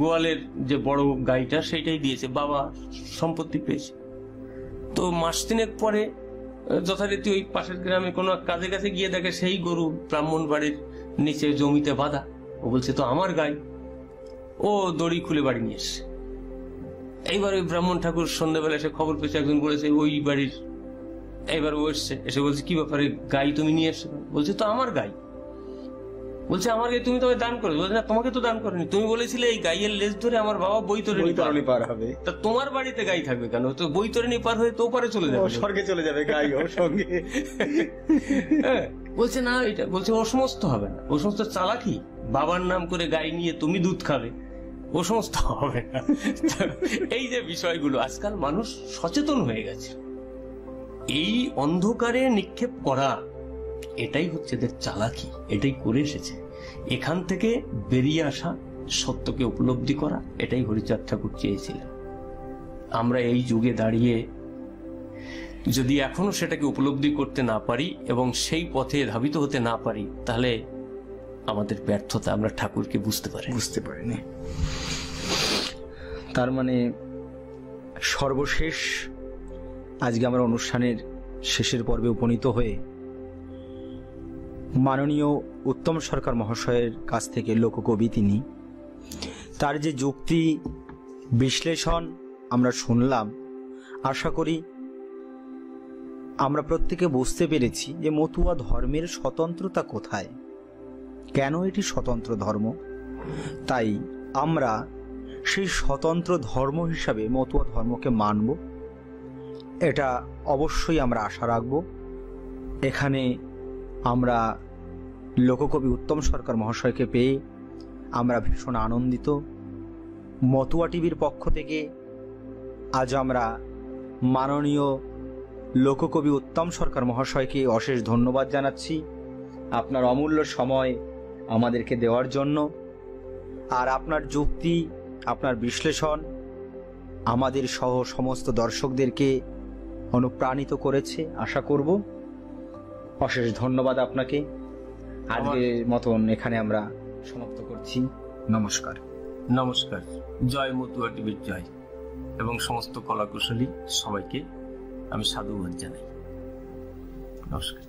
গোয়ালের যে বড় গাইটা সেইটাই দিয়েছে, বাবা সম্পত্তি পেয়েছে। তো মাস তিনেক পরে যথারীতি ওই পাশের গ্রামে কোনো কাজে কাছে গিয়ে দেখে সেই গরু ব্রাহ্মণ বাড়ির নিচে জমিতে বাঁধা। ও বলছে তো আমার গাই। ও দড়ি খুলে বাড়ি নিয়ে এসছে। এইবার ওই ব্রাহ্মণ ঠাকুর সন্ধ্যাবেলা এসে খবর পেয়েছে, একজন বলেছে ওই বাড়ির। এইবার ও এসছে, এসে বলছে কি ব্যাপারে, গাই তুমি নিয়ে এসছো? বলছে তো আমার গাই। বলছে আমার গাই তুমি তবে দান করে? বলছে না, তোমাকে তো দান করেনি, তুমি বলেছিলে এই গাইয়ের লেজ ধরে আমার বাবা বৈতরণী পার হবে। তা তোমার বাড়িতে গাই থাকবে কেন? তো বৈতরণী পার হয়ে তো পারে চলে যাবে, স্বর্গে চলে যাবে গাই ওর সঙ্গে। বলছে না, এটা বলছে ও সমস্ত হবে না, ও সমস্ত চালাকি। বাবার নাম করে গাই নিয়ে তুমি দুধ খাবে, ও সমস্ত হবে না। এই যে বিষয়গুলো, আজকাল মানুষ সচেতন হয়ে গেছে। এই অন্ধকারে নিক্ষেপ করা, এটাই হচ্ছে এদের চালাকি, এটাই করে এসেছে। এখান থেকে বেরিয়ে আসা, সত্যকে উপলব্ধি করা, এটাই হরিচাঁদ ঠাকুর চেয়েছিলেন। আমরা এই যুগে দাঁড়িয়ে যদি এখনো সেটাকে উপলব্ধি করতে না পারি এবং সেই পথে ধাবিত হতে না পারি, তাহলে আমাদের ব্যর্থতা, আমরা ঠাকুরকে বুঝতে পারিনি। তার মানে সর্বশেষ আজকে আমরা অনুষ্ঠানের শেষের পর্বে উপনীত হয়ে মাননীয় উত্তম সরকার মহাশয়ের কাছ থেকে, লোককবি তিনি, তার যে যুক্তি বিশ্লেষণ আমরা শুনলাম, আশা করি আমরা প্রত্যেকে বুঝতে পেরেছি যে মতুয়া ধর্মের স্বতন্ত্রতা কোথায়, কেন এটি স্বতন্ত্র ধর্ম। তাই আমরা সেই স্বতন্ত্র ধর্ম হিসাবে মতুয়া ধর্মকে মানব, এটা অবশ্যই আমরা আশা রাখব। এখানে আমরা লোককবি উত্তম সরকার মহাশয়কে পেয়ে আমরা ভীষণ আনন্দিত। মতুয়া টিভির পক্ষ থেকে আজ আমরা মাননীয় লোককবি উত্তম সরকার মহাশয়কে অশেষ ধন্যবাদ জানাচ্ছি আপনার অমূল্য সময় আমাদেরকে দেওয়ার জন্য। আর আপনার যুক্তি, আপনার বিশ্লেষণ আমাদের সহ সমস্ত দর্শকদেরকে অনুপ্রাণিত করেছে, আশা করব। অশেষ ধন্যবাদ আপনাকে। আজকের মতন এখানে আমরা সমাপ্ত করছি। নমস্কার। নমস্কার। জয় মতুয়া টিভির জয়, এবং সমস্ত কলাকুশলী সবাইকে আমি সাধুবাদ জানাই। নমস্কার।